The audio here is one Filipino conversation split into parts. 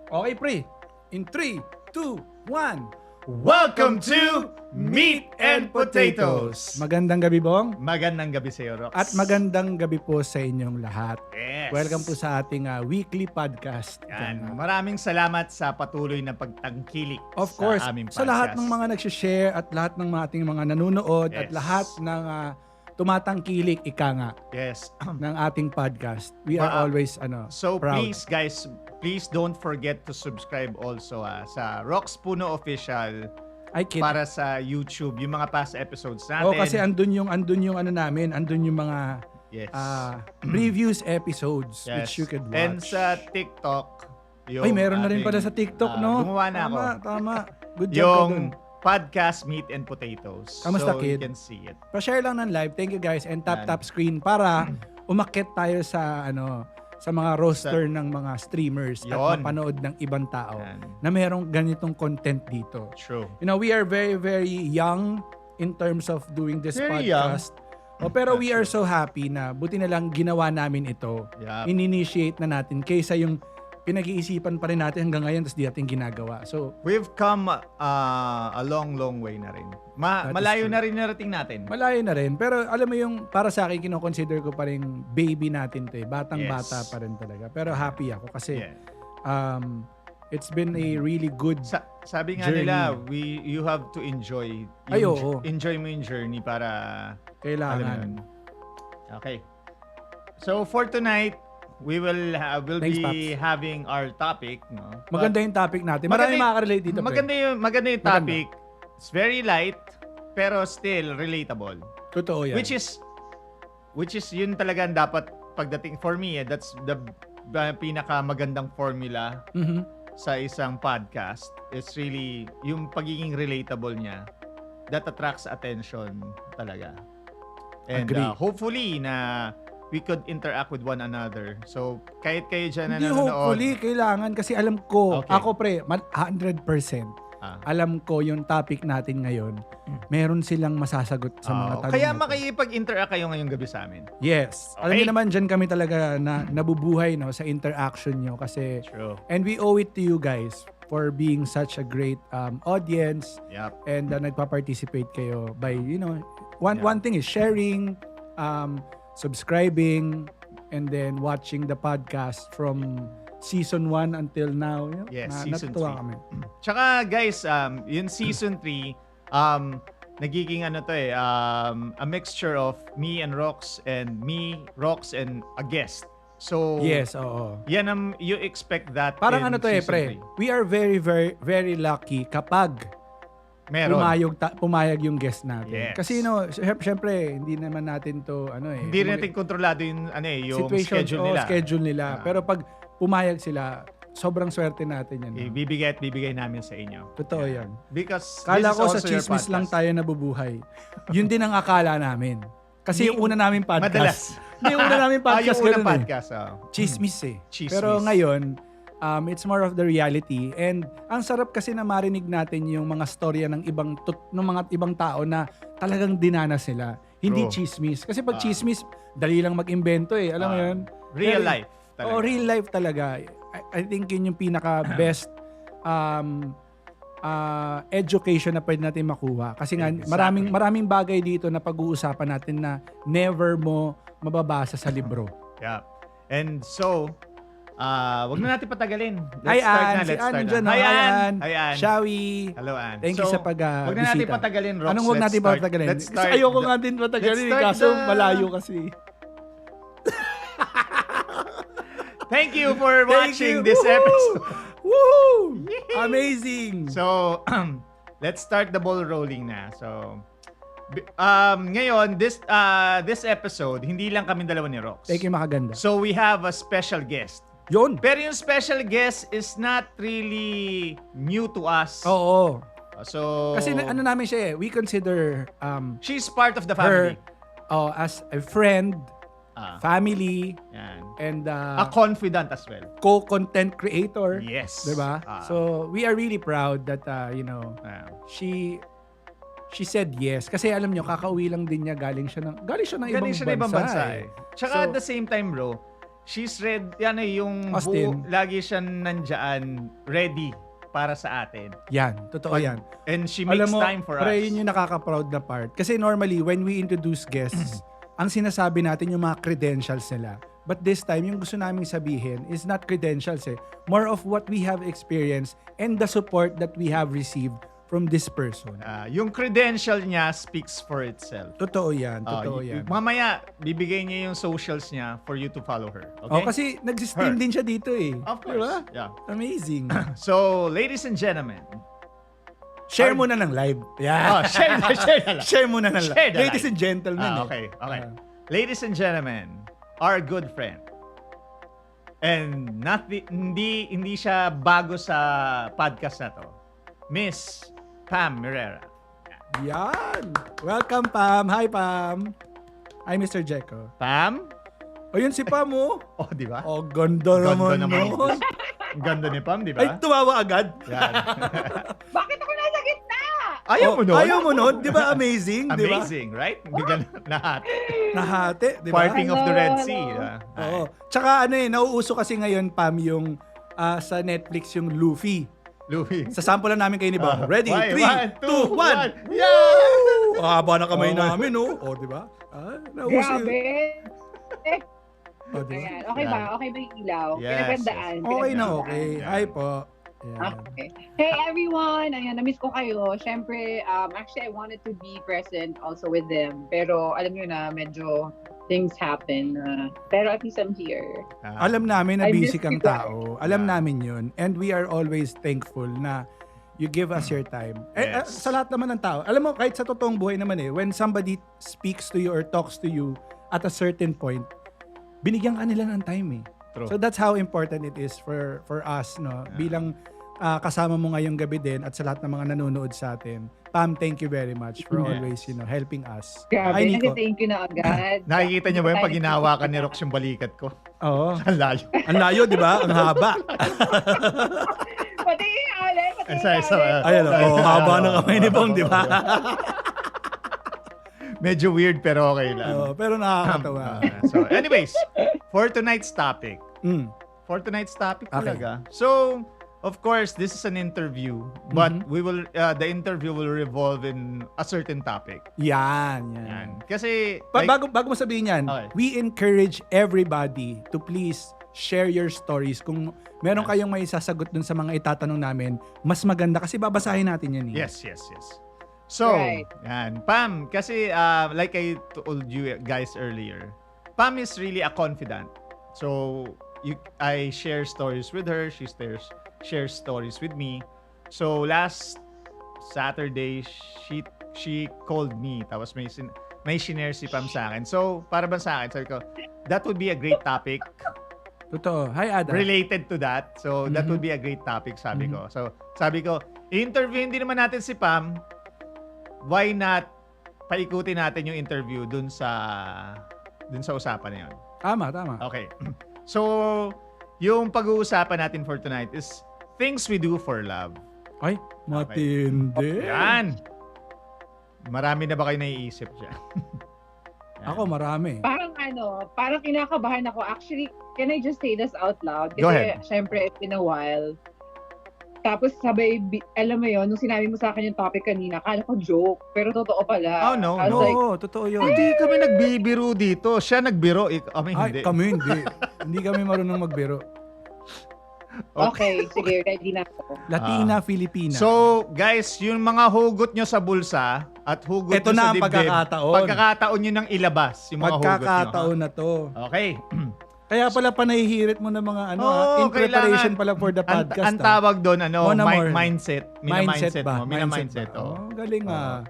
Okay, pre. In 3, 2, 1. Welcome to Meat and Potatoes. Magandang gabi, Bong. Magandang gabi sa iyo, Rox. At magandang gabi po sa inyong lahat. Yes. Welcome po sa ating weekly podcast. Yan. Maraming salamat sa patuloy na pagtangkilik Of course, sa aming podcast. sa lahat ng mga nag-share at lahat ng ating mga nanonood at Yes. lahat ng tumatangkilik, ika nga, Yes. ng ating podcast. We are always So proud. please guys, please don't forget to subscribe also sa Rox Puno Official I kid. para sa YouTube, yung mga past episodes natin. Kasi andun yung namin, andun yung mga yes. previous episodes Yes. which you could watch. And sa TikTok, yung Ay, meron na rin pala sa TikTok, no? Gumawa na ako. Tama. Good job ka dun. Yung podcast Meat and Potatoes. Kamusta, so kid? you can see it. Pa-share lang ng live. Thank you guys. And Yan. tap screen para umakyat tayo sa sa mga roster ng mga streamers at Yon. mapanood ng ibang tao Yan. na mayroong ganitong content dito. True. You know, we are very, very young in terms of doing this Very podcast. Pero we are That's so happy na buti na lang ginawa namin ito. Yeah. In-initiate na natin kaysa yung pinag-iisipan pa rin natin hanggang ngayon tapos di natin ginagawa. So, We've come a long, long way na rin. That is Malayo true. na rin narating natin. malayo na rin. Pero alam mo yung para sa akin, kino-consider ko pa rin baby natin to eh. Batang-bata Yes. pa rin talaga. Pero happy ako kasi Yeah. it's been a really good... Sabi nga journey. nila, you have to enjoy. Ay, oo. Enjoy mo yung journey para alam mo Kailangan. yun. Okay. So for tonight, we'll Thanks, be having our topic, no? Maganda yung topic natin. Marami makaka-relate dito. Maganda yung Maganda. topic. It's very light pero still relatable. Totoo yan. Which is yun talaga ang dapat pagdating for me, that's the pinaka magandang formula Mhm. sa isang podcast. It's really yung pagiging relatable niya that attracts attention talaga. And Agree. hopefully na we could interact with one another. So kahit kayo dyan na Hindi nanonood, hopefully, kailangan kasi alam ko, Okay. ako pre, 100%. Alam ko yung topic natin ngayon, meron silang masasagot sa mga tanong. kaya na to. makikipag-interact kayo ngayong gabi sa amin. Yes. Okay. Alam niyo naman, dyan kami talaga na nabubuhay no, sa interaction nyo kasi True. and we owe it to you guys for being such a great audience Yep. and nagpa-participate kayo by, Yeah. one thing is sharing, subscribing, and then watching the podcast from season 1 until now. Yes, season natutuwa 3. kami. Tsaka guys, yung season 3, nagiging a mixture of me and Rox and a guest. So, Yes, oo. yan you expect that Parang in pre, season we are very, very, very lucky kapag 3. Meron. pumayag yung guest natin. Yes. Kasi syempre, hindi naman natin to, Hindi rin natin kontrolado yung, yung schedule nila. schedule nila. Pero pag pumayag sila, sobrang swerte natin yan. No? Bibigay namin sa inyo. Totoo yan. Because Kala this is ko sa also your chismis lang podcast. tayo nabubuhay. Yun din ang akala namin. Kasi yung una namin podcast. Madalas. Hindi, yung una namin podcast. yung unang ganun eh. podcast. Chismis eh. Chismis. Pero ngayon, it's more of the reality. And ang sarap kasi na marinig natin yung mga storya ng mga ibang tao na talagang dinanas nila. Hindi True. chismis. Kasi pag chismis, dali lang mag-imbento eh. Alam mo yun? Real life. Talaga. Oh, real life talaga. I think yun yung pinaka-best education na pwede natin makuha. Kasi nga, Exactly. maraming bagay dito na pag-uusapan natin na never mo mababasa sa libro. Yeah. And so, wag na natin patagalin. Hi, Ann. Si Let's Ann start nandyan, na. no? Hi, Hi, Ann. Ann. Hi, Ann. Shall we? Hello, Ann. Thank you sa pag-bisita. Wag na natin patagalin, Rox. Anong wag natin Let's start- patagalin? let's Kasi start ayoko the- nga din patagalin. let's start Kaso the- malayo kasi. Thank you for watching you. this Woohoo! episode. Woohoo! Amazing! So, let's start the ball rolling na. So, ngayon, this episode, hindi lang kami dalawa ni Rox. Thank you, makaganda. So, we have a special guest. Yun! Pero yung special guest is not really new to us. Oo. So, Kasi ano namin siya eh, we consider she's part of the her family. as a friend, family, Yan. and A confidant as well. co-content creator. Yes. Diba? So, we are really proud that, she said yes. Kasi alam nyo, kakauwi lang din niya, galing siya ng ibang bansa. Tsaka at the same time, bro, she's ready, yan eh, yung Austin. lagi siyang nandyan, ready para sa atin. Yan, totoo yan. And she makes Alam mo, time for us. pre, yun yung nakaka-proud na part. Kasi normally, when we introduce guests, ang sinasabi natin yung mga credentials nila. But this time, yung gusto naming sabihin is not credentials eh. More of what we have experienced and the support that we have received from this person. Yung credential niya speaks for itself. Totoo yan, totoo yan. Mamaya, bibigay niya yung socials niya for you to follow her. Okay? Oh, kasi nag-stream Her. din siya dito eh. Of course. Diba? Yeah. Amazing. So, ladies and gentlemen. Share mo na ng live. Yeah. Oh, share na lang. Share mo na ng Share live. na Ladies live. and gentlemen. Okay. Ladies and gentlemen, our good friend. And hindi siya bago sa podcast na to. Miss Pam Mirera. Yan. Welcome, Pam. Hi, Pam. Hi, Mr. Jeko. Pam? O, yun si Pam, oh. Oh, di ba? Oh, ganda naman nun. Ang ganda ni Pam, di Ay, ba? tumawa agad. Yan. Bakit ako nasa gitna? Ayaw mo nun? Ayaw mo nun. Di ba amazing? Di ba? Amazing, right? Bigla lahat. Nahati, di ba? Parting of the Red Hello, Sea. hello. Oo. Tsaka ano eh, nauuso kasi ngayon, Pam, yung sa Netflix yung Luffy. Louie. Sa sample lang namin kayo ni Bong. Ready? 3, 2, 1. Yeah! Haba na kamay Oh, namin, oh. O, di ba? Nauuso yun. Grabe. O, di ba? Ayan. Okay ba? Okay ba yung ilaw? Yes, Pinagandaan. Okay na pinagandaan. okay. Hi po. Ayan. Okay. Hey everyone! Ayan, na-miss ko kayo. Siyempre, actually I wanted to be present also with them. Pero alam nyo na, medyo things happen. Pero at least I'm here. Alam namin na I busy miss kang you guys. tao. Alam Yeah. namin yun. And we are always thankful na you give us your time. Yes. Sa lahat naman ng tao. Alam mo, kahit sa totoong buhay naman eh, when somebody speaks to you or talks to you at a certain point, binigyan ka nila ng time eh. True. So that's how important it is for us, no? Bilang kasama mo ngayong gabi din at sa lahat ng mga nanonood sa atin. Pam, thank you very much for Yes. always, helping us. Grabe, Hi, Nico. thank you na agad. Nakikita niyo ba yung pag hinawakan ni Rox yung balikat ko? Oo. Ang layo. Ang layo, di ba? Ang haba. Pati yung alin, pati yung Sorry, sorry. alin. Ayun, haba ng kamay ni Bong, di ba? Medyo weird pero okay lang. Oo, pero nakakatawa. So, anyways, for tonight's topic. Mm. For tonight's topic Okay. talaga. So, of course, this is an interview, but Mhm. we will the interview will revolve in a certain topic. Yan. Yan. Kasi Bago mo sabihin yan, Okay. we encourage everybody to please share your stories. Kung meron kayong may sasagot dun sa mga itatanong namin, mas maganda kasi babasahin natin yan eh. yes. So, Right. yan. Pam, kasi like I told you guys earlier, Pam is really a confidant. So, I share stories with her, she shares stories with me. So, last Saturday, she called me. Tapos may shinare si Pam sa akin. So, para ba sa akin, sabi ko, that would be a great topic Totoo. Hi, Ada. related to that. So, that Mhm. would be a great topic, sabi ko. So, sabi ko, i-interview din naman natin si Pam. Why not paikutin natin yung interview dun sa usapan na yun. Tama. Okay. So, yung pag-uusapan natin for tonight is things we do for love. Ay, matindi. Yan! Marami na ba kayo naiisip dyan? Yan. Ako, marami. Parang kinakabahan ako. Actually, can I just say this out loud? Kasi Go ahead. syempre, it's been a while. Tapos sabay, alam mo yon nung sinabi mo sa akin yung topic kanina, akala ko joke, pero totoo pala. Oh, no, I was no. like, Oo, totoo yun. Hindi kami nagbibiro dito. Siya nagbiro. Kami Ay, hindi. kami hindi. Hindi kami marunong magbiro. okay, sige, ready na ako. Latina, Filipina. So, guys, yung mga hugot nyo sa bulsa at hugot Ito nyo na sa ang dibdib, pagkakataon. pagkakataon nyo nang ilabas yung mga Pagkakataon hugot na to. nyo. Okay. Kaya pala panahihirit mo ng mga in Oo, preparation kailangan. pala for the podcast. Ang tawag doon, Monamore. mindset. mindset ba? Mindset. ba? Oh, galing ah.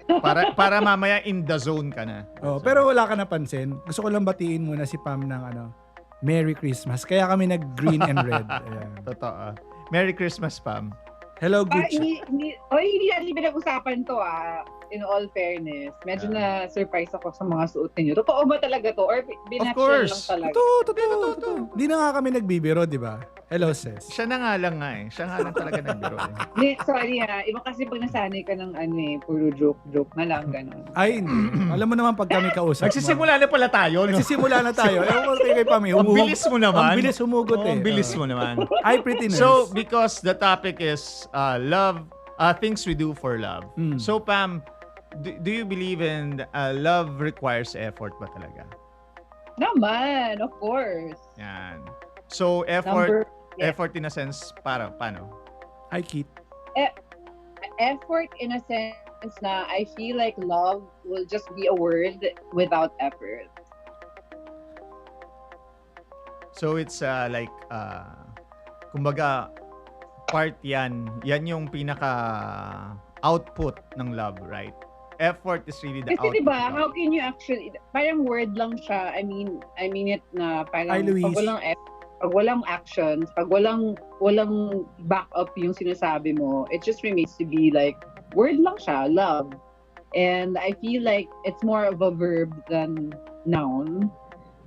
Para mamaya in the zone ka na. Oh, So, pero wala ka napansin. Gusto ko lang batiin muna si Pam ng Merry Christmas. Kaya kami nag-green and red. Ayan. totoo. Merry Christmas, Pam. Hello, Parang Gucci. hindi natin pinag-usapan to in all fairness. Medyo na-surprise ako sa mga suot ninyo. Totoo ba talaga to? Or binatch course. lang talaga? Totoo. Di na nga kami nagbibiro, di ba? Hello, sis. Siya na nga lang Siya nga lang talaga nagbiro eh. Sorry iba kasi pag nasanay ka ng puro joke na lang, gano'n. Ay, hindi. Alam mo naman pag kami kausap. Nagsisimula na pala tayo, no? Nagsisimula na tayo. Ewan ko kay Pami. Ang bilis mo naman. Ang bilis humugot Oo, eh. ang bilis mo naman. Ay, pretty nurse. So, because the topic is love, things we do for love. Mm. So, Pam, do you believe in love requires effort ba talaga? Naman, of course. Yan. So, effort in a sense, paano? Hi, Kit. Effort in a sense na I feel like love will just be a word without effort. So, it's kumbaga, part yan yung pinaka-output ng love, right? Effort is really the output. Kasi diba, of love. how can you actually, parang word lang siya. I mean it na parang Hi, Luis. pag walang actions, pag walang back-up yung sinasabi mo, it just remains to be like, word lang siya, love. And I feel like it's more of a verb than noun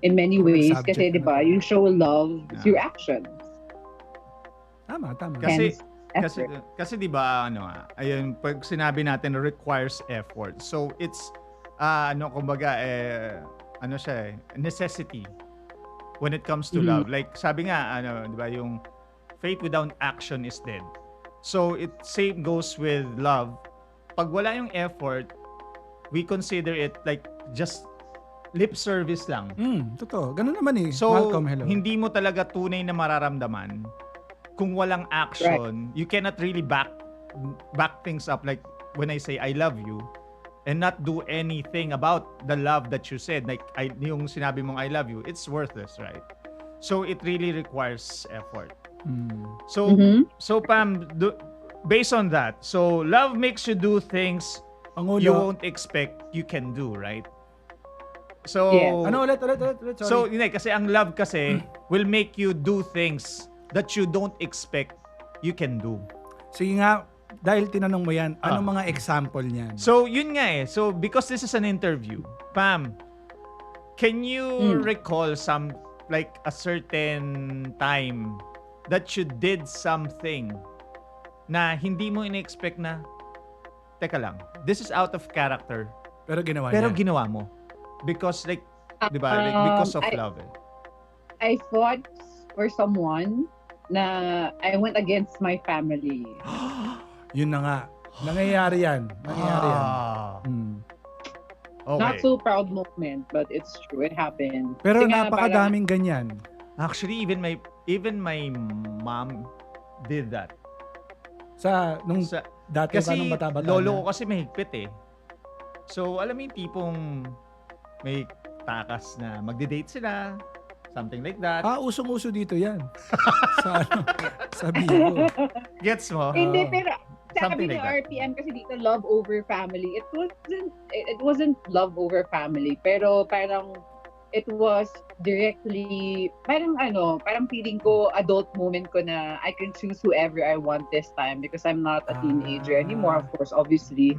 in many ways. Subject Kasi na diba, lang. you show love through actions. Tama. Kasi- Hence, Kasi 'di ba ayun pag sinabi natin requires effort. So it's kumbaga siya necessity when it comes to Mhm. love. Like sabi nga 'di ba yung faith without action is dead. So it same goes with love. Pag wala yung effort, we consider it like just lip service lang. Totoo. Ganun naman eh. So, Malcolm, hello. hindi mo talaga tunay na mararamdaman kung walang action. You cannot really back things up. Like, when I say, I love you, and not do anything about the love that you said. Like, yung sinabi mong I love you, it's worthless, right? So, it really requires effort. So, Mhm. so Pam, based on that, so love makes you do things Ang you ulo. won't expect you can do, right? So, Yes. Ano ulit? Sorry. So, hindi, kasi ang love kasi will make you do things that you don't expect you can do. Sige nga, dahil tinanong mo yan, anong mga example niyan? So, yun nga So, because this is an interview, Pam, can you recall like a certain time that you did something na hindi mo in-expect na, teka lang, this is out of character, Pero ginawa pero niya. ginawa mo. Because like, di ba, like because of love I fought for someone na I went against my family. Yun na nga. Nangyayari yan. Okay. Not so proud moment, but it's true. It happened. Pero Kasi nga, napakadaming ganyan. Actually, even my mom did that. Nung Sa, dati pa kasi nung bata-bata lolo na. ko kasi mahigpit eh. So, alam mo yung tipong may takas na magde-date sila, something like that. Usong-uso dito yan. Sa Bigo. Gets mo? Hindi, Oo. pero sabi Something ng like that. RPM kasi dito, love over family. It wasn't love over family, pero parang it was directly, parang feeling ko, adult moment ko na I can choose whoever I want this time because I'm not a teenager anymore, of course, obviously.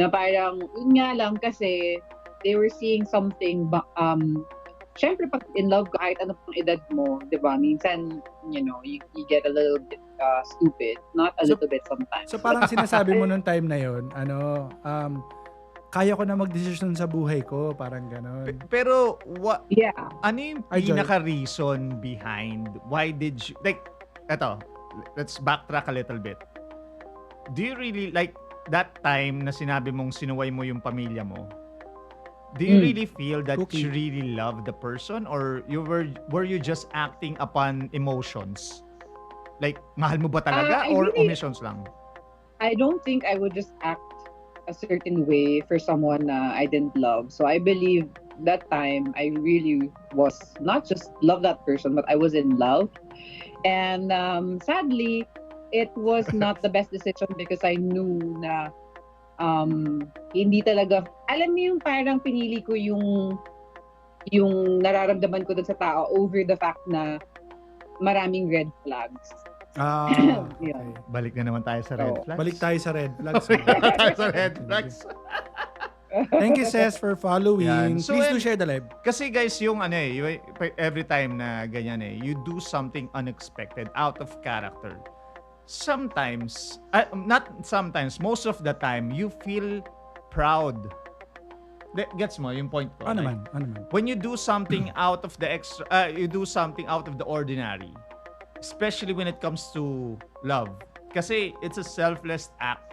Na parang, yun nga lang kasi, they were seeing something, syempre pag in love ka, kahit ano pang edad mo, di ba? Minsan, you get a little bit stupid. Not a little bit sometimes. So parang sinasabi mo nung time na yon, kaya ko na magdesisyon sa buhay ko, parang gano'n. Pero, Yeah. ano yung Ay, Joy. pinaka-reason behind why did you, like, eto, let's backtrack a little bit. Do you really, like, that time na sinabi mong sinuway mo yung pamilya mo, do you really feel that Cookie. you really love the person or were you just acting upon emotions? Like, mahal mo ba talaga I or really- emotions lang? I don't think I would just act a certain way for someone I didn't love. So I believe that time I really was not just love that person, but I was in love. And sadly, it was not the best decision because I knew na hindi talaga, alam mo yung parang pinili ko yung nararamdaman ko dun sa tao over the fact na maraming red flags. Okay. Yeah. Balik na naman tayo sa red So, flags. Balik tayo sa red flags. Balik na tayo sa red flags. Thank you, Ses, for following. Yan. So, Please do and- share the live. Kasi guys, yung every time na ganyan you do something unexpected out of character. Sometimes, not sometimes, most of the time, you feel proud. Gets mo yung point ko? Ano Like, naman? Ano naman? when you do something out of the you do something out of the ordinary, especially when it comes to love. Kasi it's a selfless act.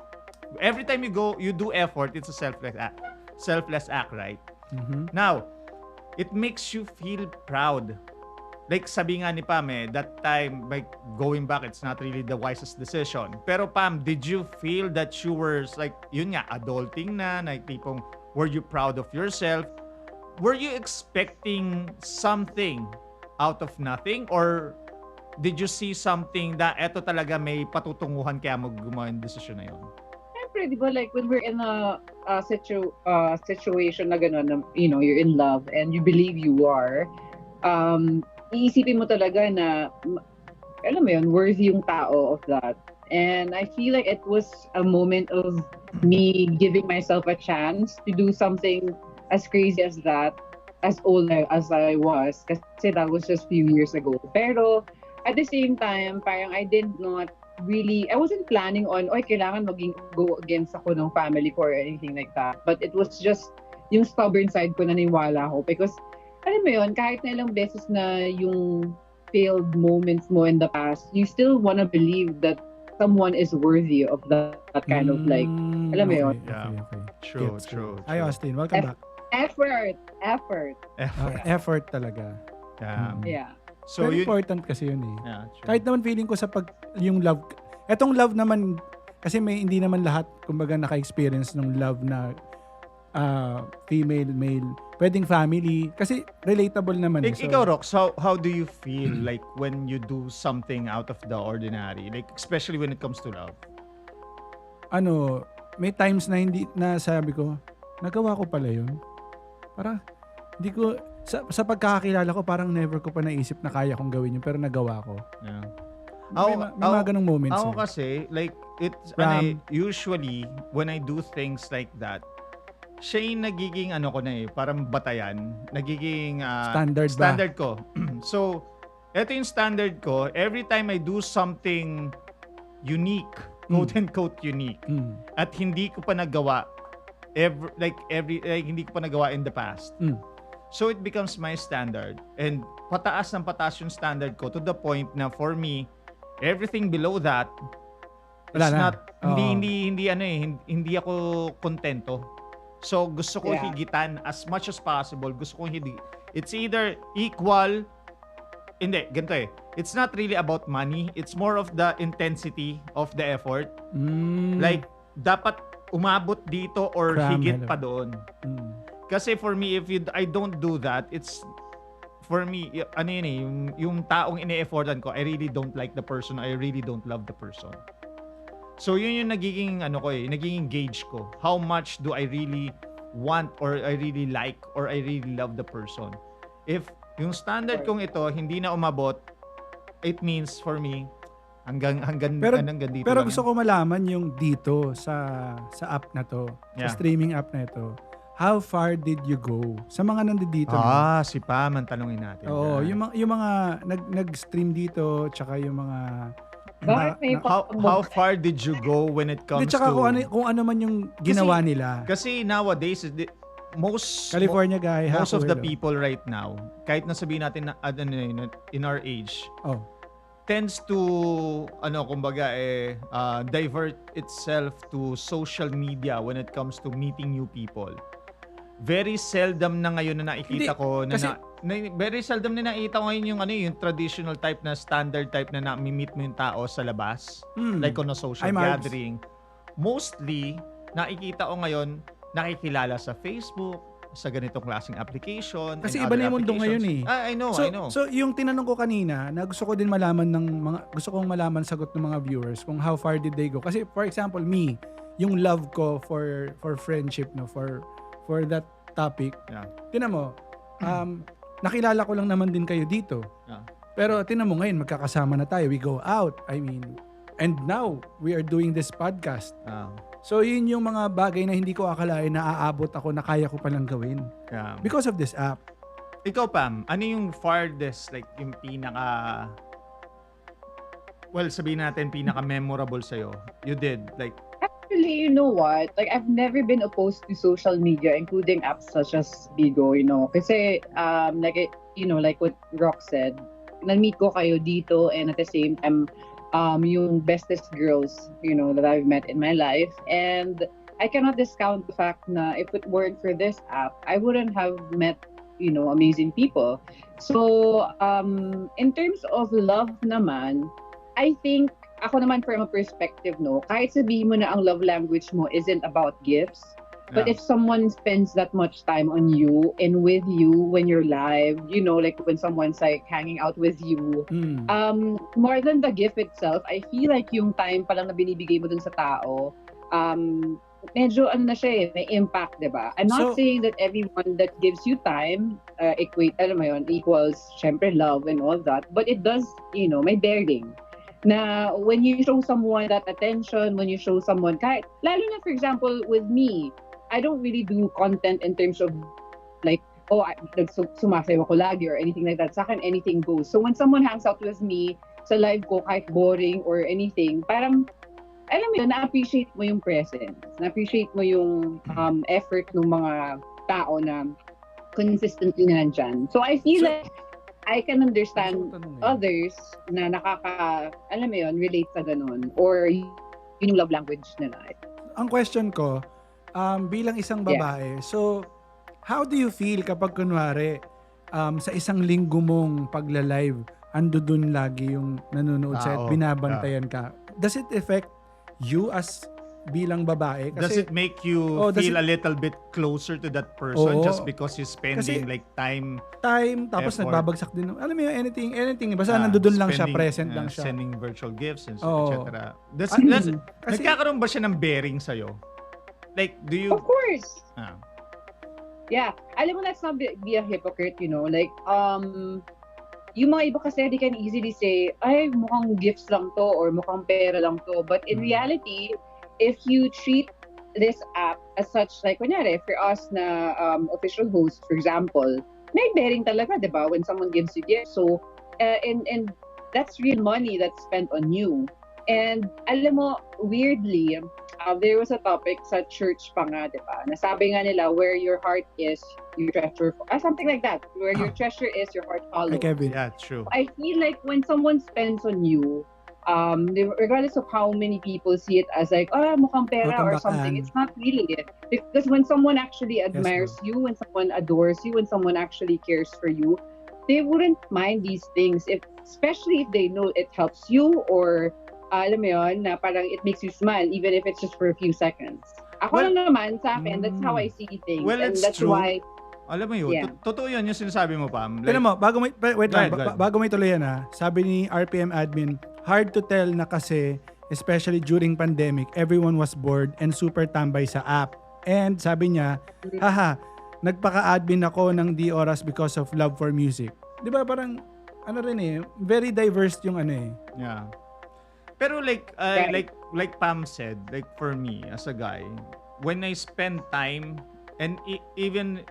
Every time you do effort, it's a selfless act. Selfless act, right? Mhm. Now, it makes you feel proud. Like sabi nga ni Pam that time, like going back, it's not really the wisest decision. Pero Pam, did you feel that you were like, yun nga, adulting na, like tipong, were you proud of yourself? Were you expecting something out of nothing? Or did you see something that eto talaga may patutunguhan kaya mo gumawa yung decision na yun? Siyempre, di ba, like when we're in a situation na gano'n, na, you're in love and you believe you are, iisipin mo talaga na, alam mo yun, worthy yung tao of that. And I feel like it was a moment of me giving myself a chance to do something as crazy as that, as old as I was. Kasi that was just few years ago. Pero at the same time, parang I wasn't planning on, kailangan go against ako ng family ko or anything like that. But it was just yung stubborn side ko, naniwala ako. Because, alam mo yun, kahit na ilang beses na yung failed moments mo in the past, you still wanna believe that someone is worthy of that kind of like, alam mo yun? Yeah. Okay. True, Gets true. ko. Hi, Austin. Welcome back. Effort. Effort talaga. Yeah. Yeah. So Very yun, important kasi yun eh. yeah, true. Kahit naman feeling ko yung love, etong love naman, kasi hindi naman lahat, kumbaga, naka-experience ng love na female, male, pwedeng family, kasi relatable naman. So, Ikaw, Rox, how do you feel like when you do something out of the ordinary? Like, especially when it comes to love? May times na sabi ko, nagawa ko pala yun. Para, hindi ko, sa pagkakakilala ko, parang never ko pa naisip na kaya kong gawin yun, pero nagawa ko. Yeah. May mga ganong moments. Ako eh. kasi, like, usually, when I do things like that, siya yung nagiging parang batayan, nagiging Standard ba? ko. So, eto yung standard ko, every time I do something unique, quote-unquote unique, at hindi ko pa nagawa, hindi ko pa nagawa in the past. So, it becomes my standard. And pataas ng pataas yung standard ko to the point na for me, everything below that, Wala it's na. not, hindi ako kontento. So, gusto ko Yeah. higitan as much as possible. Gusto ko it's either equal, hindi, ganito eh. It's not really about money. It's more of the intensity of the effort. Like, dapat umabot dito or Cram, higit hello. pa doon. Kasi for me, I don't do that, it's, for me, yung taong ine-effortan ko, I really don't like the person, I really don't love the person. So yun yung nagiging nagiging gauge ko. How much do I really want or I really like or I really love the person? If yung standard kong ito hindi na umabot, it means for me hanggang dito. Pero lang. gusto ko malaman yung dito sa app na to, Yeah. sa streaming app na ito. How far did you go? Sa mga nandito. Si Pam ang tanungin natin. Oo, yan. yung mga nag-stream dito, tsaka yung mga Bakit may How far did you go when it comes tsaka to kung ano man yung ginawa nila. Kasi nowadays California guy, most of the hello. people right now, kahit na sabihin natin na in our age, Oh. tends to divert itself to social media when it comes to meeting new people. Very seldom na ngayon na nakikita Hindi, ko kasi- very seldom na nakita ko ngayon yung traditional type na standard type na meet mo yung tao sa labas, like on a social Hi, Marbs. gathering. Mostly nakikita ko ngayon nakikilala sa Facebook, sa ganitong klaseng application. Kasi and iba na other yung mundo ngayon applications. eh. I know, So, I know. so yung tinanong ko kanina, na gusto ko din malaman gusto kong malaman sagot ng mga viewers kung how far did they go. Kasi for example, me, yung love ko for friendship, no, for that topic. Yeah. Tinan mo, nakilala ko lang naman din kayo dito. Yeah. Pero tinan mo ngayon, magkakasama na tayo. We go out. I mean, and now we are doing this podcast. So yun yung mga bagay na hindi ko akalain na aabot ako na kaya ko palang gawin. Yeah. Because of this app. Ikaw, Pam, ano yung farthest, like, yung sabihin natin, pinaka-memorable sa'yo? You did, like, Actually, you know what? Like, I've never been opposed to social media, including apps such as Bigo, Kasi, like what Rock said, na-meet ko kayo dito, and at the same time, yung bestest girls, that I've met in my life. And I cannot discount the fact na if it weren't for this app, I wouldn't have met, amazing people. So, in terms of love naman, I think, ako naman from a perspective, kahit sabihin mo na ang love language mo isn't about gifts, but Yeah. if someone spends that much time on you and with you when you're live, like when someone's like hanging out with you, more than the gift itself, I feel like yung time pa lang na binibigay mo dun sa tao, medyo may impact, diba? I'm not saying that everyone that gives you time equals syempre love and all that, but it does, may bearing. Na when you show someone that attention, when you show someone, kahit, lalo na for example with me, I don't really do content in terms of like, sumasayaw ako lagi or anything like that. Sa akin, anything goes. So when someone hangs out with me sa live ko, kahit boring or anything, parang, alam mo yun, na-appreciate mo yung presence. Na-appreciate mo yung effort ng mga tao na consistently na nandyan. So I feel like I can understand others na relate sa ganun. Or yun yung love language nila. Ang question ko, bilang isang babae, so how do you feel kapag kunwari sa isang linggo mong pagla-live, ando dun lagi yung nanonood sa'yo at binabantayan ka? Does it affect you as bilang babae? Does it make you feel a little bit closer to that person just because you're spending like time, tapos effort. nagbabagsak din. Alam mo yun, anything. Basta nandoon lang siya, present lang siya. Sending virtual gifts and Oo. etc. Kasi- Nagkakaroon ba siya ng bearing sa'yo? Like, do you... Of course. Ah. Yeah. Alam mo, let's not be a hypocrite, Like, yung mga iba kasi, they can easily say, ay, mukhang gifts lang to or mukhang pera lang to. But in reality, if you treat this app as such, like, kunyari, for us na official host, for example, may bearing talaga, di ba? When someone gives you gifts. So, and that's real money that's spent on you. And alam mo, weirdly, there was a topic sa church pa nga, di ba? Nasabi nga nila, where your heart is, your treasure, something like that. Where your treasure is, your heart follows. Like Kevin. Yeah, true. I feel like when someone spends on you, regardless of how many people see it as like, mukhang pera or something, it's not really it. Because when someone actually admires you, when someone adores you, when someone actually cares for you, they wouldn't mind these things, especially if they know it helps you or alam mo yun, na parang it makes you smile even if it's just for a few seconds. Ako lang naman, sa akin, that's how I see things. Well, and it's that's true. why, Alam mo yun, Yeah. totoo yun yung sinasabi mo, Pam. Like, Tignan mo, wait lang, Go ahead. bago may tuloy yan sabi ni RPM admin, hard to tell na kasi, especially during pandemic, everyone was bored and super tambay sa app. And sabi niya, haha, nagpaka-admin ako ng di oras because of love for music. Di ba parang, very diverse yung yeah. Pero like, Right. like Pam said, like for me as a guy, when I spend time and even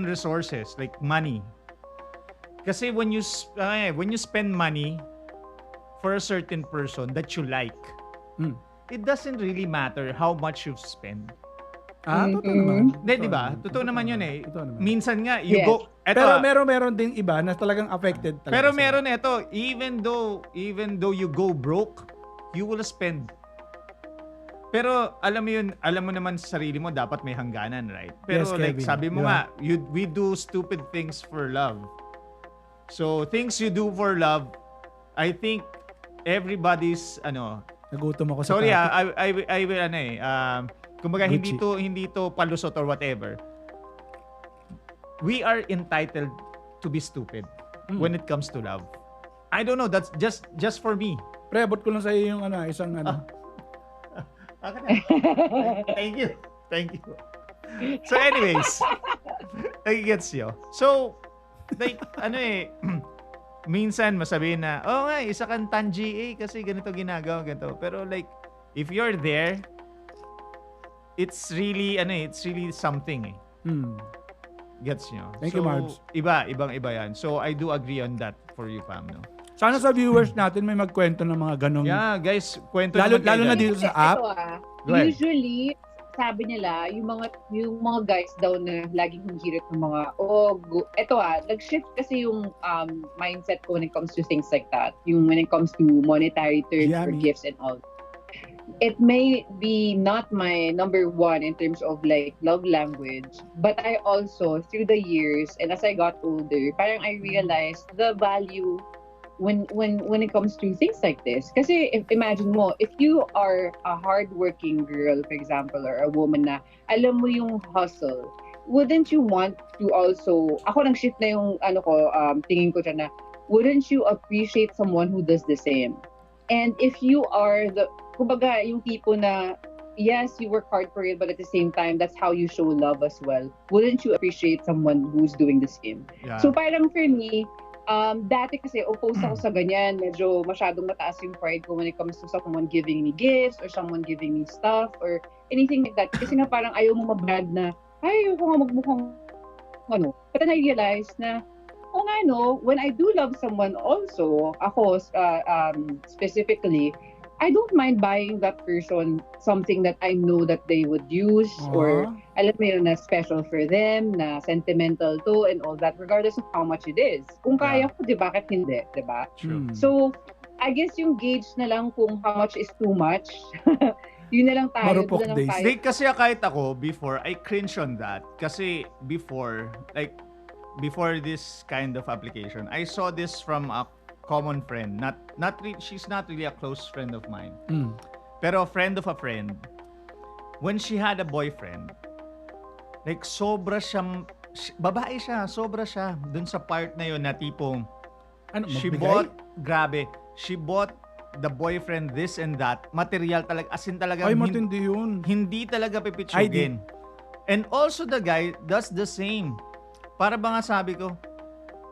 resources like money, kasi when you spend money for a certain person that you like, it doesn't really matter how much you've spent. Totoo naman. Di ba? Totoo naman yun eh. Totoo naman. Minsan nga, you Yes. go... Pero meron din iba na talagang affected talaga. Pero sila. meron ito, even though you go broke, you will spend. Pero alam mo naman sa sarili mo, dapat may hangganan, right? Pero Yes, like Kevin. sabi mo Di ba? nga, we do stupid things for love. So things you do for love, I think everybody's Nagutom ako sa sorry topic. I will kumbaga Gucci. hindi to palusot or whatever. We are entitled to be stupid when it comes to love. I don't know, that's just for me. Pre, abot ko lang sa iyo yung isang Okay na. Thank you. So anyways, nagigets nyo. So, like, minsan masabihin na, isa kang tan GA kasi ganito ginagawa, ganito. Pero like, if you're there, it's really something eh. Gets nyo? Thank you, Marbs. Ibang-iba yan. So, I do agree on that for you, Pam, no? Sana sa viewers natin may magkwento ng mga ganong... Yeah, guys, kwento Lalo naman kayo na dyan. dito sa app. Go ahead. Usually, sabi nila, yung mga guys daw na laging hinihirit ng mga, nag-shift kasi yung mindset ko when it comes to things like that. Yung when it comes to monetary terms for Yummy. gifts and all. It may be not my number one in terms of like love language, but I also, through the years and as I got older, parang I realized the value when it comes to things like this. Kasi imagine mo, if you are a hardworking girl, for example, or a woman na alam mo yung hustle, wouldn't you want to also, ako nang shift na yung tingin ko dyan na, wouldn't you appreciate someone who does the same? And if you are kumbaga, yung tipo na, yes, you work hard for it, but at the same time, that's how you show love as well. Wouldn't you appreciate someone who's doing the same? Yeah. So parang for me, dati kasi opposed ako sa ganyan. Medyo masyadong mataas yung pride ko when it comes to someone giving me gifts or someone giving me stuff or anything like that. Kasi nga parang ayaw mo mabrag na, ay, ayoko nga magmukhang But then I realized na, when I do love someone also, ako specifically, I don't mind buying that person something that I know that they would use or alam mo yun na special for them, na sentimental to and all that regardless of how much it is. Kung kaya ko, bakit hindi, di ba? True. So, I guess yung gauge na lang kung how much is too much. Yun na lang tayo. Marupok doon na lang days. tayo. Hindi, kasi kahit ako, before, I cringe on that. Kasi before this kind of application, I saw this from a common friend. She's not really a close friend of mine. Pero a friend of a friend. When she had a boyfriend, like sobra siyang, babae siya, sobra siya. Dun sa part na yun na tipong, she bought the boyfriend this and that. Material talaga, as in talaga. Ay, matindi yun. Hindi talaga pipitsugin. And also the guy does the same. Para ba nga sabi ko,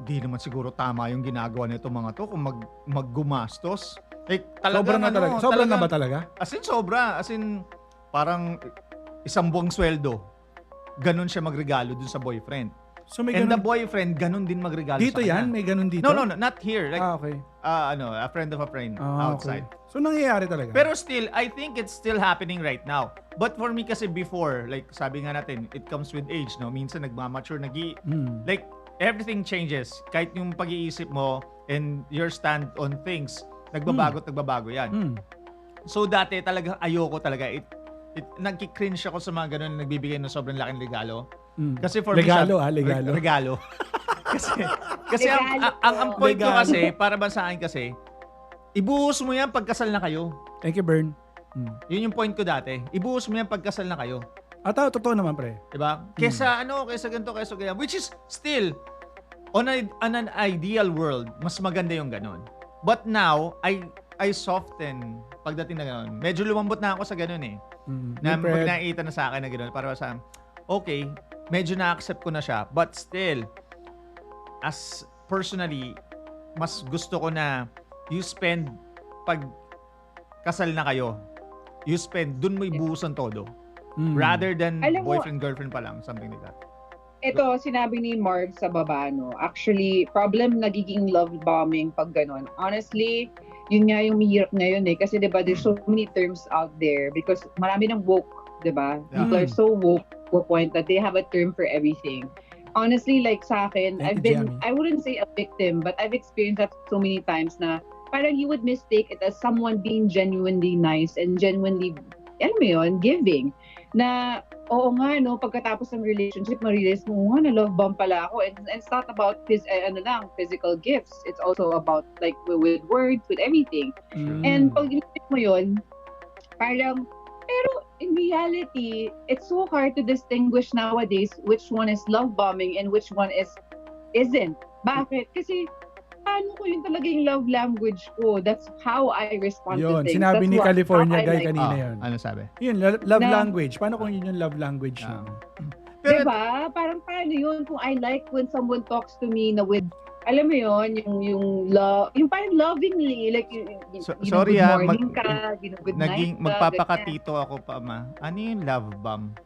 di naman siguro tama yung ginagawa nito mga to kung maggumastos. Like, Sobra na talaga. Sobra na ba talaga? As in, sobra. As in, parang isang buwang sweldo. Ganon siya magregalo dun sa boyfriend. So may And the ganun, boyfriend, ganon din magregalo dito sa yan? kanya. May ganun dito? No, not here. Like, okay. a friend of a friend outside. Okay. So nangyayari talaga? Pero still, I think it's still happening right now. But for me kasi before, like sabi nga natin, it comes with age, no? Minsan nagmamature, like everything changes. Kahit yung pag-iisip mo and your stand on things, nagbabago yan. So dati talaga ayoko talaga. Nagki-cringe ako sa mga ganun na nagbibigay ng sobrang laking regalo. Kasi for Legalo, me, legalo. regalo. kasi ang point ko Regalo. kasi, para ba sa akin kasi, ibuhos mo yan pagkasal na kayo. Thank you, Bern. Yun yung point ko dati. Ibuhos mo yan pagkasal na kayo. Totoo naman, pre. Diba? Kesa ganito, kesa ganyan. Which is still, on an ideal world, mas maganda yung ganon. But now, I soften pagdating na ganon. Medyo lumambot na ako sa ganon eh. Na pag nakikita na sa akin na ganon, para sa okay, medyo na-accept ko na siya. But still, as personally, mas gusto ko na you spend pag kasal na kayo. You spend, dun mo ibuhusan todo. Rather than Alam mo, boyfriend, girlfriend pa lang. Something like that. Ito, sinabi ni Marv sa baba, no? Actually, problem nagiging love bombing pag ganon. Honestly, yun nga yung mahirap ngayon eh. Kasi diba, there's so many terms out there because marami ng woke, diba? Yeah. People are so woke to a point that they have a term for everything. Honestly, like sa akin, Thank I've you, been, Jamie. I wouldn't say a victim, but I've experienced that so many times na parang you would mistake it as someone being genuinely nice and genuinely, alam mo yun, giving. Na, oo nga, no, pagkatapos ng relationship, ma-realize mo, nga, na-love bomb pala ako. And it's not about physical gifts. It's also about, like, with words, with everything. And pag inisip mo yun, parang, pero in reality, it's so hard to distinguish nowadays which one is love bombing and which one isn't. Bakit? Kasi, paano ko yun talaga yung love language ko? That's how I respond to Yun, things. sinabi That's ni California how I guy like. kanina yun. Ano sabi? Yun, love Na- language. Paano kung yun yung love language Ah. mo? Pero, Diba? Parang paano yun kung I like when someone talks to me na with alam mo yon yung love, yung parang lovingly, like Sorry good ah, morning ka, good night naging ka, ganyan. magpapakatito ako pa, ma. Ano yung love bomb?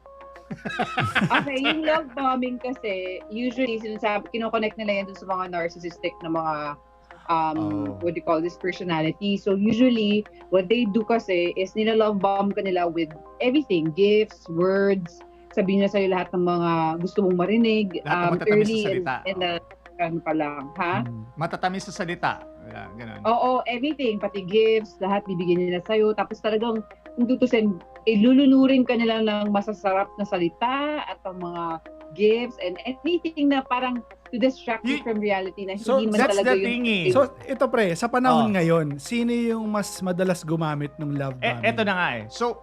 Okay, yung love bombing kasi, usually, kinoconnect nila yan dun sa mga narcissistic na mga, what do you call this, personality. So, usually, what they do kasi is nila-love bomb ka nila with everything, gifts, words, sabihin na sa'yo lahat ng mga gusto mong marinig, Lahat ng matatamis early sa salita. in the, ano pa lang, ha? Matatamis sa salita. Ganun. Oo, everything, pati gifts, lahat bibigyan nila sa'yo. Tapos talagang, kung tutusin, ilulunurin ka nila ng masasarap na salita at ang mga gifts and anything na parang to distract you from reality na So, hindi man that's talaga the thing eh. So, ito pre, sa panahon ngayon, sino yung mas madalas gumamit ng love bombing? Eto na nga eh. So,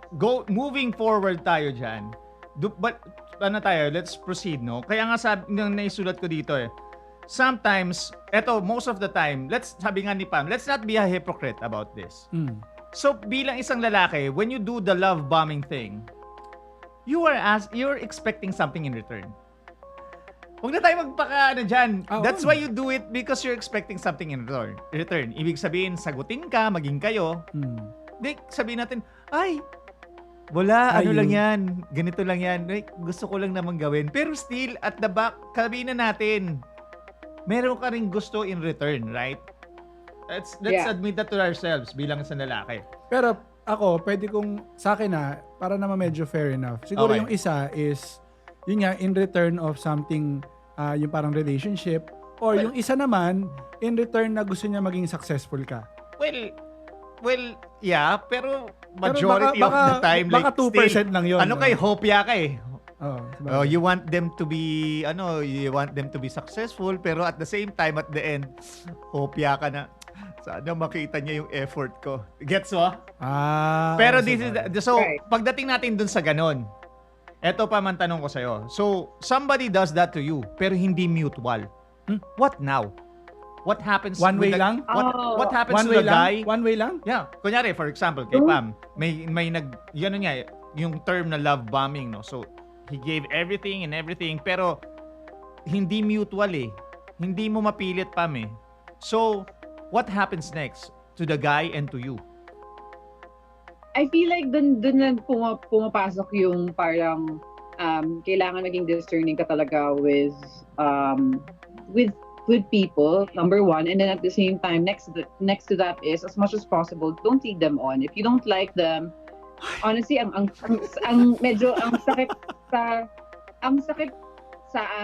moving forward tayo dyan. But, ano tayo, let's proceed, no? Kaya nga nung naisulat ko dito eh. Sometimes, most of the time, sabi nga ni Pam, let's not be a hypocrite about this. So, bilang isang lalaki, when you do the love bombing thing, you're expecting something in return. Huwag na tayo dyan. That's why you do it because you're expecting something in return. Ibig sabihin, sagutin ka, maging kayo. Di, sabihin natin, ay, wala, ano lang yan, ganito lang yan. Like, gusto ko lang naman gawin. Pero still, at the back, sabihin na natin, meron ka rin gusto in return, right? Let's admit that to ourselves bilang isang lalaki. Pero ako, pwede kong, sa akin para naman medyo fair enough. Siguro Okay. yung isa is, yun nga, in return of something, yung parang relationship, or yung isa naman, in return na gusto niya maging successful ka. Well, yeah, pero majority of the time, baka like, 2% still, lang yun. ano kay hopya ka eh. Sabagay. You want them to be successful, pero at the same time, at the end, hopya ka na, sana makita niya yung effort ko. Gets mo? Pero pagdating natin dun sa ganon, eto pa man tanong ko sa'yo. So, somebody does that to you, pero hindi mutual. What now? What happens One way with lang? What happens One to way the lang? guy? One way lang? Yeah. Kunyari, for example, kay Pam, may yung term na love bombing, no? So, he gave everything, pero hindi mutual eh. Hindi mo mapilit, Pam eh. So, what happens next to the guy and to you? I feel like dun lang pumapasok yung parang kailangan maging discerning ka talaga with people, number one, and then at the same time, next to that is, as much as possible, don't lead them on. If you don't like them, honestly, ang sakit sa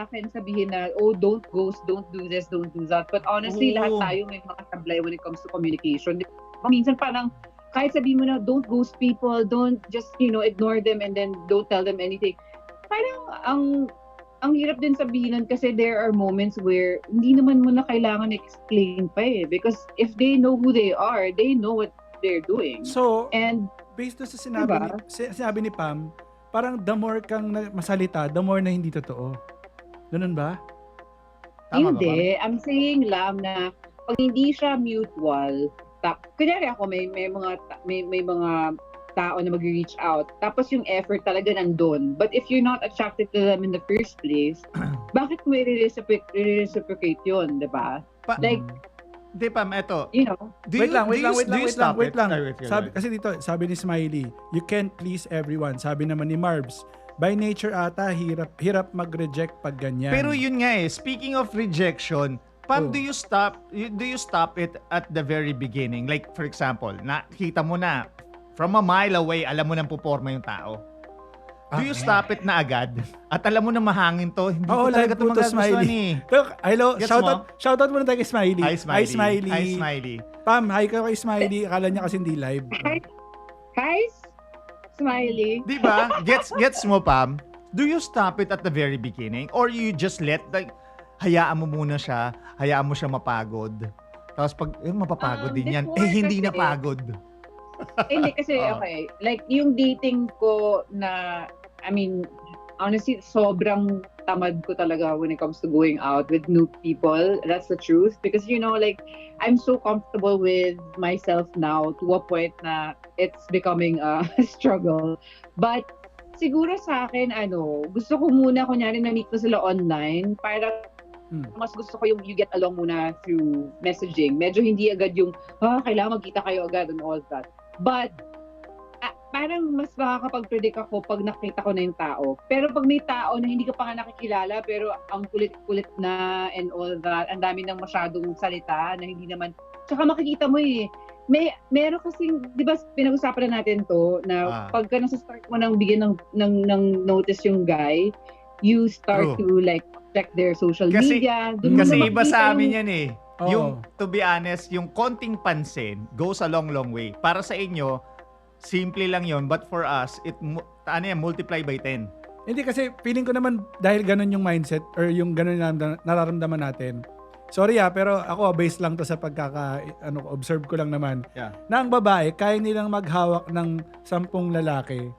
akin sabihin na, don't ghost, don't do this, don't do that. But honestly, lahat tayo may mga sablay when it comes to communication. Minsan parang, kahit sabihin mo na, don't ghost people, don't just, ignore them and then don't tell them anything. Parang, ang hirap din sabihin nun kasi there are moments where hindi naman mo na kailangan explain pa eh. Because if they know who they are, they know what they're doing. So, and based doon sa sinabi ni Pam, parang the more kang masalita, the more na hindi totoo. Ganun ba? Tama hindi. I'm saying lang na pag hindi siya mutual, kunyari ako may mga tao na mag-reach out. Tapos yung effort talaga nandun. But if you're not attracted to them in the first place, bakit mo i-reciprocate yun, di ba? Di pa, eto. Wait lang. Sabi, Kasi dito, sabi ni Smiley, you can't please everyone. Sabi naman ni Marbs, by nature ata, hirap mag-reject pag ganyan. Pero yun nga eh, speaking of rejection, Pam, do you stop it at the very beginning? Like, for example, nakita mo na, from a mile away, alam mo nang puporma yung tao. Do you stop it na agad? At alam mo na mahangin to, hindi ko talaga ito magagustuhan eh. Hello, shoutout muna tayo kay Smiley. Hi, Smiley. Pam, hi ka kay Smiley. Akala niya kasi hindi live. Hi, Smiley. Di ba? Gets mo, Pam? Do you stop it at the very beginning? Or you just hayaan mo muna siya, hayaan mo siya mapagod. Tapos pag, mapapagod din yan. Hindi kasi, napagod. Hindi kasi, okay. Like, yung dating ko na, honestly, sobrang tamad ko talaga when it comes to going out with new people. That's the truth. Because, I'm so comfortable with myself now to a point na it's becoming a struggle. But, siguro sa akin, gusto ko muna, kunyari, na-meet ko sila online para Mas gusto ko yung you get along muna through messaging. Medyo hindi agad yung, kailangan magkita kayo agad and all that. But, parang mas makakapag-predict ako pag nakita ko na yung tao. Pero pag may tao na hindi ka pa nga nakikilala, pero ang kulit-kulit na and all that, ang dami ng masyadong salita na hindi naman, tsaka makikita mo meron kasing, di ba, pinag-usapan na natin to, na pagka nasa start mo nang bigyan ng notice yung guy, you start to like check their social media. Kasi iba sa amin yan eh. Oo. Yung, to be honest, yung konting pansin goes a long, long way. Para sa inyo, simple lang yon, but for us, multiply by 10. Hindi kasi feeling ko naman dahil ganun yung mindset or yung ganun yung nararamdaman natin. Sorry pero ako based lang to sa observe ko lang naman. Yeah. Na ang babae, kaya nilang maghawak ng 10 lalaki.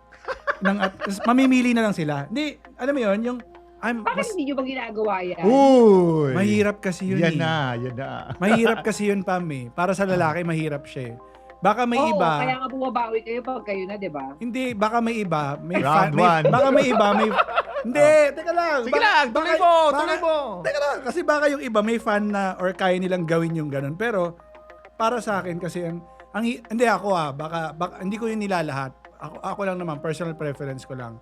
Mamimili na lang sila. Hindi, alam mo yun, yung Bakit hindi nyo ba ginagawa yan? Uy! mahirap kasi yun Yan eh. na. Mahirap kasi yun, Pam eh. Para sa lalaki, mahirap siya eh. Baka may Oo, iba. kaya nga bumabawi kayo pag kayo na, di ba? Hindi, baka may iba. Round one. Baka may iba. Hindi, teka lang. Sige lang, tuloy mo. Teka lang, kasi baka yung iba may fan na or kaya nilang gawin yung ganun. Pero, para sa akin kasi, hindi ako baka hindi ko yun nilalahat. Ako lang naman, personal preference ko lang.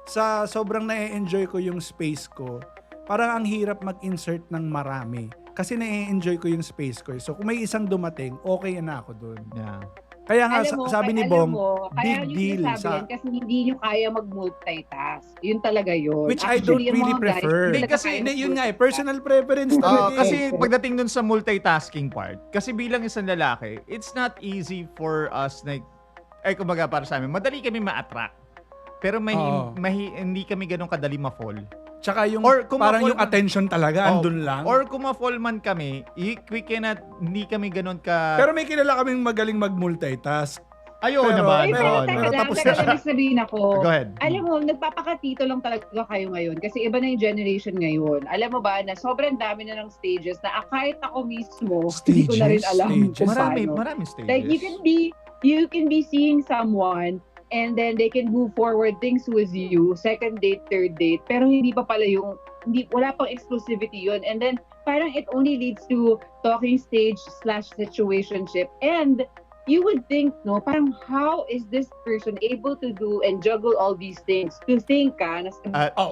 Sa sobrang na-enjoy ko yung space ko, parang ang hirap mag-insert ng marami. Kasi na-enjoy ko yung space ko. So, kung may isang dumating, okay na ako dun. Yeah. Kaya nga, Alam mo, sabi ni alam Bong, mo, big kaya yung deal. sinasabi yan kasi hindi nyo kaya mag-multitask. Yun talaga yun. Which I don't yung really mga guys, prefer. hindi Hindi, kasi kaya yun nga mag-multitask. personal preference talaga eh. Kasi pagdating dun sa multitasking part, kasi bilang isang lalaki, it's not easy for us kumbaga para sa amin, madali kami ma-attract. Pero hindi kami ganun kadali ma-fall. Tsaka yung Or kung parang ma-fall yung attention talaga, andun lang. Or kung ma-fall man kami, hindi kami ganun ka... Pero may kilala kaming magaling mag-multitask. Ayaw pero- naman. Pero Oo, teka pero lang, tapos teka na. lang sabihin ako. Go ahead. Alam mo, nagpapakatito lang talaga kayo ngayon kasi iba na yung generation ngayon. Alam mo ba na sobrang dami na ng stages na kahit ako mismo, hindi ko na rin alam kung paano. Maraming stages. Like you can be seeing someone and then they can move forward things with you, second date, third date, pero hindi pa pala wala pang exclusivity yun. And then parang it only leads to talking stage / situationship. And you would think, no, parang how is this person able to do and juggle all these things? To think na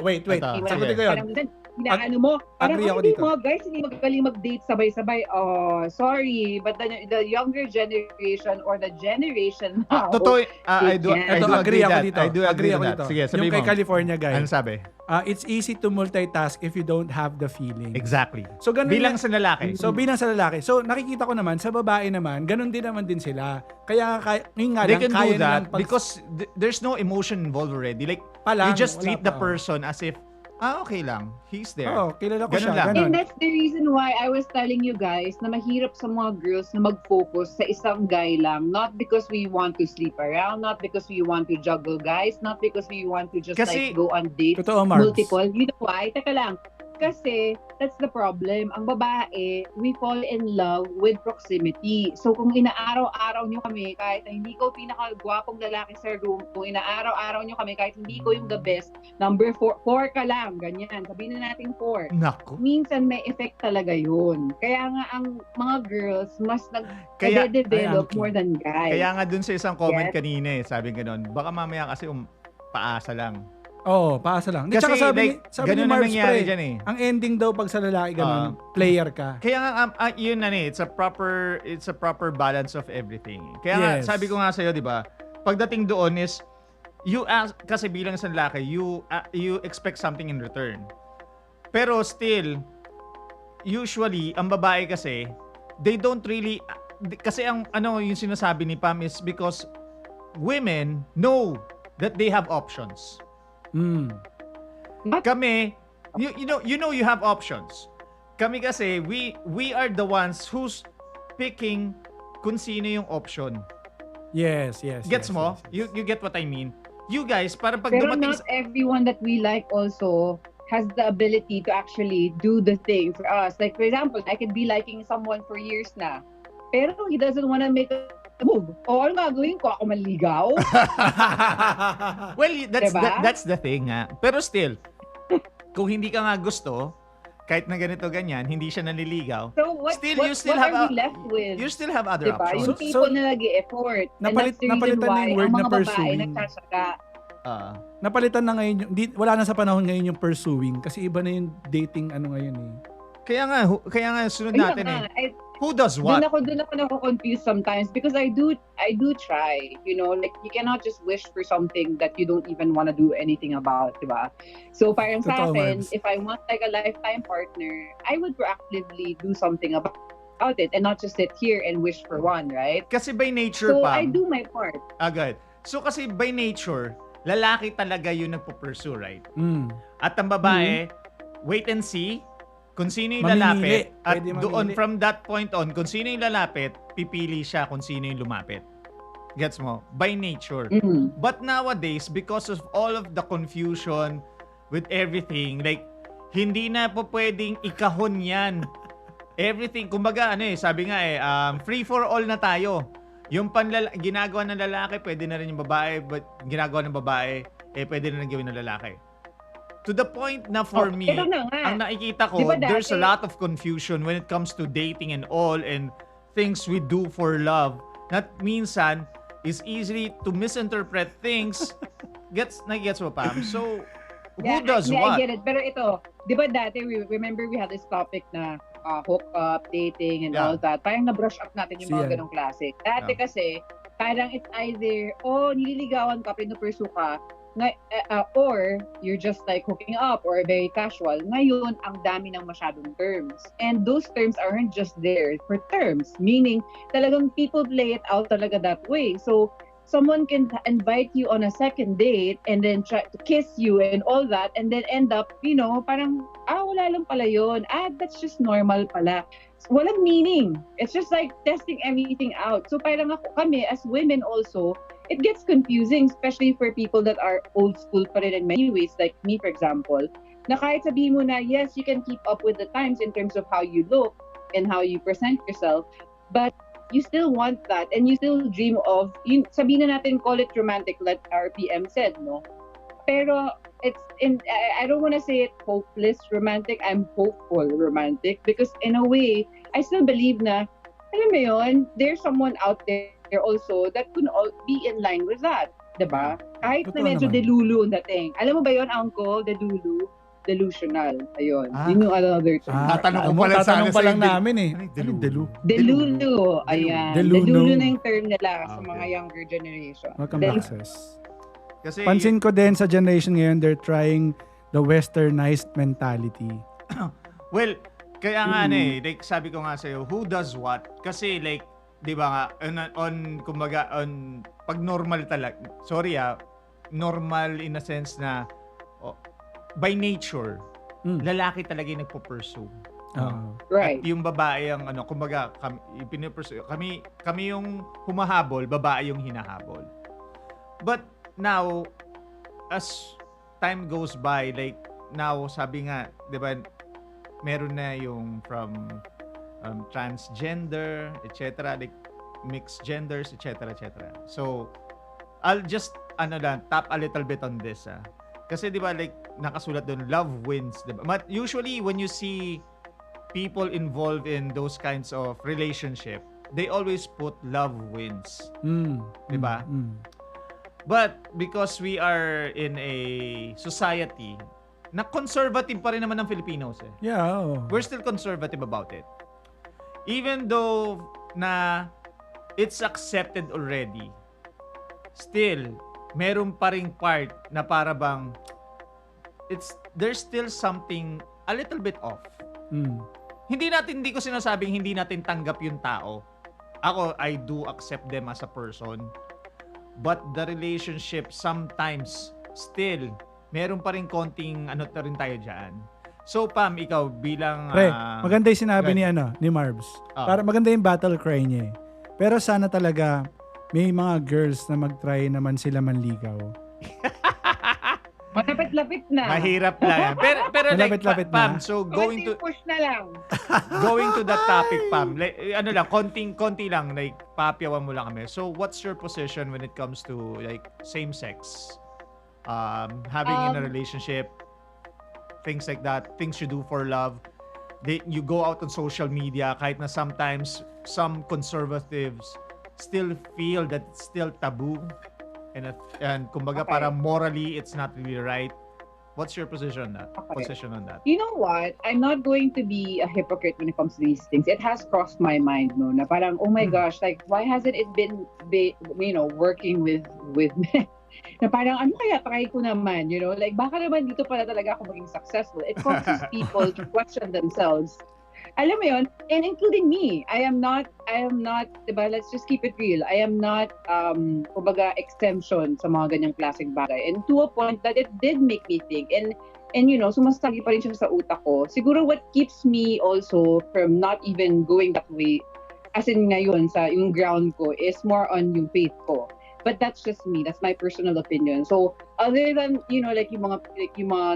Wait. Ito, Sagutin sige. ko yun. parang inaano mo, parang agree ako hindi dito. mo, guys, hindi magaling mag-date sabay-sabay. Oh, sorry, but the younger generation or the generation now, Totoo, I do Ito, agree ako dito. I do agree ako with dito. that. Sige, sabi Yung kay mo. California guy, Ano sabi? it's easy to multitask if you don't have the feeling. Exactly. So, ganun Bilang na- sa lalaki. So, bilang sa lalaki. So, nakikita ko naman, sa babae naman, ganun din naman din sila. Kaya, yun nga They lang, can kaya do that nilang because there's no emotion involved already. Like, Palang, you just wala treat the pa. person as if, okay lang. He's there. Oo, kilala ko Ganun siya. lang. Ganun. and that's the reason why I was telling you guys na mahirap sa mga girls na mag-focus sa isang guy lang. Not because we want to sleep around, not because we want to juggle guys, not because we want to just Kasi- go on dates. Totoo, Marbs. Multiple. You know why? Teka lang. Kasi, that's the problem. Ang babae, we fall in love with proximity. So, kung inaaraw-araw nyo kami, kahit na hindi ko pinaka-gwapong lalaki sa room, kung inaaraw-araw nyo kami, kahit hindi ko yung the best, number 4 ka lang, ganyan. Sabihin na natin 4. Naku. Minsan may effect talaga yun. Kaya nga ang mga girls mas Kaya- nag-develop Ay, more than guys. Kaya nga dun sa isang comment Yes. kanina sabi ganun, baka mamaya kasi paasa lang. Oo, paasa lang. Di, Kasi tsaka sabi like, ni ganun na Marbs, nangyari pre, dyan eh. ang ending daw pag sa lalaki ganun, player ka. Kaya nga yun it's a proper balance of everything. Kaya nga Yes. sabi ko nga sa 'di ba? Pagdating doon is you ask kasi bilang isang lalaki, you expect something in return. Pero still usually ang babae kasi they don't really kasi ang yung sinasabi ni Pam is because women know that they have options. Kami, you know you have options. Kami kasi we are the ones who's picking kung sino yung option. Yes. Gets mo? You get what I mean? You guys, para pag Pero dumating not everyone that we like also has the ability to actually do the thing for us. Like, for example, I could be liking someone for years na, pero he doesn't wanna make a move. O, ano gagawin ko? Ako maligaw? well, Diba? that's the thing nga. Pero still, kung hindi ka nga gusto, kahit na ganito ganyan, hindi siya nanliligaw, So what, still what, you still what have are we left with? you still have other Diba? options. Yung people na nag-e-effort. And that's the reason napalitan na why yung word ang na mga babae pursuing. nagtsatsaga. Napalitan na ngayon wala na sa panahon ngayon yung pursuing kasi iba na yung dating ano ngayon eh. Kaya nga sunod Ayun natin nga, Who does what? Doon ako nako-confuse sometimes because I do try, like you cannot just wish for something that you don't even want to do anything about, diba? So parang sa Totoo, akin, Marbs. if I want like a lifetime partner, I would proactively do something about it and not just sit here and wish for one, right? Kasi by nature, So Pam. I do my part. Good. So kasi by nature, lalaki talaga yung nagpo-pursue, right? Mm. At ang babae, wait and see kung sino yung Mamimili. lalapit. At Pwede doon, mamili. from that point on, kung sino yung lalapit, pipili siya kung sino yung lumapit. Gets mo? By nature. Mm. But nowadays, because of all of the confusion with everything, like, hindi na po pwedeng ikahon yan. Everything, kumbaga, sabi nga free for all na tayo. Yung ginagawa ng lalaki, pwede na rin yung babae, but ginagawa ng babae, pwede na rin gawin ng lalaki. To the point na for me, ito na nga. ang nakikita ko, Diba there's a dati- lot of confusion when it comes to dating and all and things we do for love. That minsan is easily to misinterpret things. Gets mo, Pam? So, who does what? I get it. Pero ito, di ba dati, remember we had this topic na hook up, dating, and Yeah. all that. Parang na-brush up natin yung mga Siya. ganong klase. Dati Yeah. kasi, parang it's either, nililigawan ka, pinupursue ka, or you're just like hooking up or very casual. Ngayon, ang dami ng masyadong terms. And those terms aren't just there for terms. Meaning, talagang people play it out talaga that way. So, someone can invite you on a second date and then try to kiss you and all that and then end up, parang, wala lang pala yun. That's just normal pala. Walang meaning. It's just like testing everything out. So parang kami as women also, it gets confusing, especially for people that are old school pa rin in many ways, like me for example, na kahit sabihin mo na, yes, you can keep up with the times in terms of how you look and how you present yourself, but you still want that and you still dream of, sabihin na natin, call it romantic, like RPM said, no? Pero I don't want to say it hopeless romantic, I'm hopeful romantic because in a way, I still believe na, alam mo yun, there's someone out there also that could be in line with that. Diba? Kahit Totoo na medyo naman. delulu ang dating. Alam mo ba yun, uncle? Delusional. Ayun. Ah. Yun yung another term. Tatanong ko pala tatanong sana pa lang sa'yo, namin eh. Ano yung Ano yung delu? Delulu. Ayan. Delulu. Delulu na yung term nila sa Okay. mga younger generation. Welcome Del- back, sis. Kasi, Pansin ko din sa generation ngayon, they're trying the westernized mentality. well, kaya nga like sabi ko nga sa'yo, who does what? Kasi like, di ba nga, kumbaga, pag normal talaga, normal in a sense na, by nature, lalaki talaga yung nagpo-pursue. Right. At yung babae ang kumbaga kami yung humahabol, babae yung hinahabol. But now as time goes by, like now sabi nga, 'di ba, meron na yung from transgender, etc., like mixed genders, etc., etc. So I'll just tap a little bit on this. Kasi 'di ba, like nakasulat doon, love wins, 'di ba? But usually when you see people involved in those kinds of relationship, they always put love wins. Diba? But because we are in a society na conservative pa rin naman ng Filipinos Yeah. Oh. We're still conservative about it. Even though na it's accepted already, still, meron pa ring part na para bang there's still something a little bit off. Hindi ko sinasabing hindi natin tanggap yung tao. Ako, I do accept them as a person. But the relationship sometimes still meron pa rin konting rin tayo dyan. So Pam, ikaw bilang Pre, maganda yung sinabi good. ni Marbs. Ah. Para maganda yung battle cry niya eh. Pero sana talaga may mga girls na mag-try naman sila manligaw. Malapit-lapit na. mahirap lang. Pero like Malapit-lapit Pam, na. so Konting push na lang. going to that topic, Pam. Like, konti lang, like papiawan mo lang kami. So what's your position when it comes to like same sex? Having in a relationship, things like that, things you do for love. you go out on social media kahit na sometimes some conservatives still feel that it's still taboo and kumbaga Okay. para morally it's not really right. What's your position on that? Okay. Position on that? You know what? I'm not going to be a hypocrite when it comes to these things. It has crossed my mind, no, na parang, oh my gosh, like, why hasn't it been, working with men? Na parang, ano kaya, try ko naman, like, baka naman dito pala talaga ako maging successful. It causes people to question themselves. Alam mo yun? And including me. I am not, diba, let's just keep it real. I am not, kumbaga, exemption sa mga ganyang klaseng bagay. And to a point that it did make me think. And sumasagi pa rin siya sa utak ko. Siguro what keeps me also from not even going that way, as in ngayon, sa yung ground ko, is more on yung faith ko. But that's just me. That's my personal opinion. So, other than, like yung mga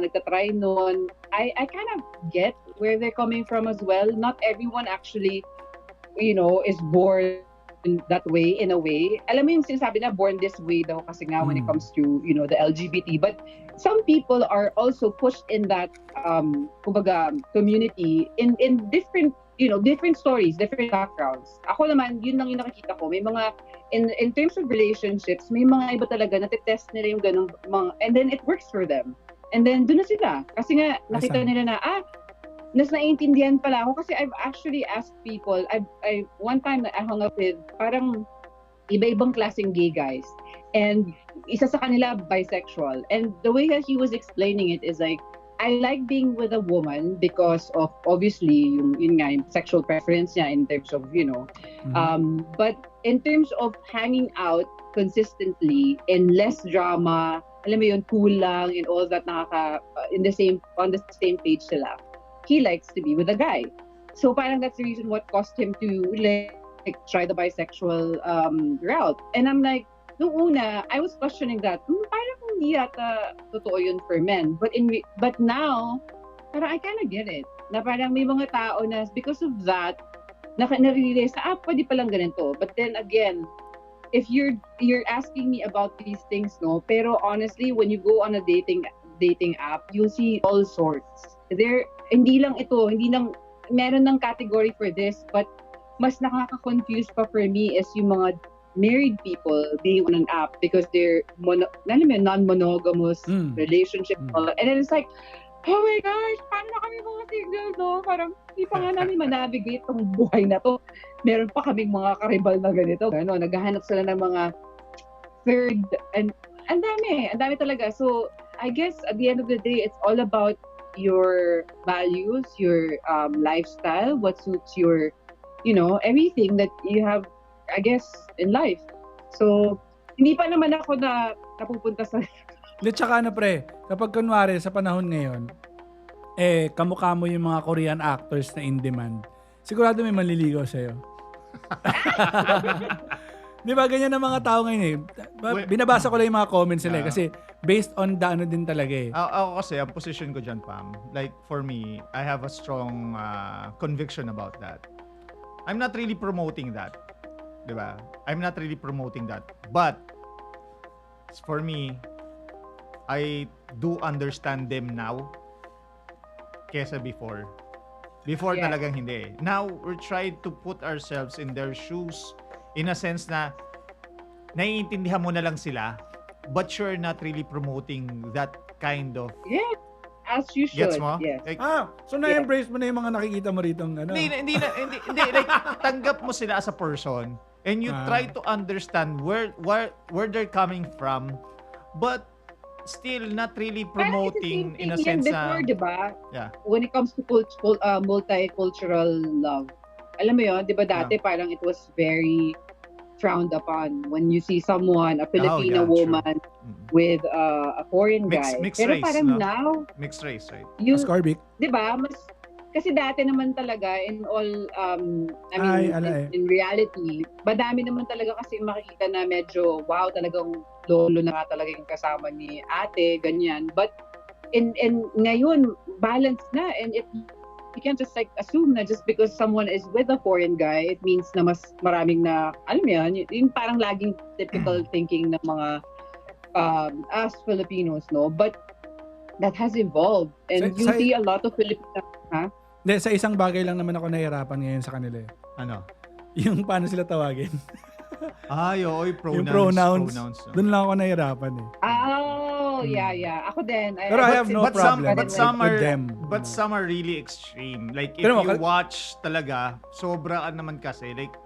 nagtatry noon, I kind of get where they're coming from as well. Not everyone actually, is born that way, in a way. Alam mo yung sinasabi na born this way daw kasi nga when it comes to, the LGBT. But some people are also pushed in that, kumbaga, community in different, different stories, different backgrounds. Ako naman, yun lang yung nakikita ko. May mga, in terms of relationships, may mga iba talaga natitest nila yung ganung mga, and then it works for them. And then, doon na sila. Kasi nga, nakita nila na, nas naiintindihan pala ako. Kasi I've actually asked people, one time I hung up with, parang, iba-ibang klaseng gay guys. And isa sa kanila, bisexual. And the way that he was explaining it is like, I like being with a woman because of, obviously, yun nga, yung sexual preference niya in terms of, but in terms of hanging out consistently and less drama, alam mo yun, cool lang and all that, on the same page sila. He likes to be with a guy. So parang that's the reason what caused him to like try the bisexual route. And I'm like, noong una, I was questioning that. Parang hindi yata totoo yun for men. But now, parang I kind of get it. Na parang may mga tao na because of that, na-realize na, pwede palang ganito. But then again, if you're asking me about these things, no, pero honestly, when you go on a dating app, you'll see all sorts. Hindi lang meron ng category for this, but mas nakaka-confuse pa for me is yung mga married people being on an app because they're non-monogamous relationship. And then it's like, oh my gosh, paano na kami mga single, no? Parang hindi pa nga namin manavigate tong buhay na to. Meron pa kaming mga karibal na ganito. Naghahanap sila ng mga third, and ang dami talaga. So, I guess at the end of the day, it's all about your values, your lifestyle, what suits your, everything that you have, I guess, in life. So, hindi pa naman ako napupunta sa... Hindi, tsaka pre, kapag kunwari sa panahon ngayon, kamukha mo yung mga Korean actors na in demand, sigurado may manliligaw sa'yo. Di ba, ganyan ang mga tao ngayon Binabasa ko lang yung mga comments nila kasi based on the din talaga Ako kasi, ang position ko dyan, Pam, like for me, I have a strong conviction about that. I'm not really promoting that. Di ba? I'm not really promoting that. But, for me, I do understand them now kesa before. Before talagang hindi. Now, we're trying to put ourselves in their shoes in a sense na naiintindihan mo na lang sila but you're not really promoting that kind of... Yeah, as you should. Gets mo? Yes. Like, so na-embrace mo na yung mga nakikita mo rito Hindi, like, tanggap mo sila as a person and you try to understand where they're coming from but still not really promoting in a sense before, diba? Yeah. When it comes to multicultural love, alam mo yun, diba dati parang it was very frowned upon when you see someone, a Filipino woman with a foreign guy. Mixed Pero race, parang no? now, Mixed race, right? Ascorbic. Diba? Kasi dati naman talaga in all, in reality, madami naman talaga kasi makikita na medyo, wow, talagang lolo na talaga yung kasama ni ate, ganyan. But in ngayon, balance na and you can't just like assume na just because someone is with a foreign guy, it means na mas maraming na, alam mo yan, yung parang laging typical thinking ng mga us Filipinos, no? But that has evolved and you see a lot of Filipinos, Hindi, sa isang bagay lang naman ako nahihirapan ngayon sa kanila eh. Ano? Yung paano sila tawagin. Ay, oo, Yung pronouns. no? Doon lang ako nahihirapan eh. Oh, yeah. Ako din. Pero I have no but some, problem but some with are, them. but some are really extreme. Like, if Pero you watch talaga, sobra ka naman kasi. Like,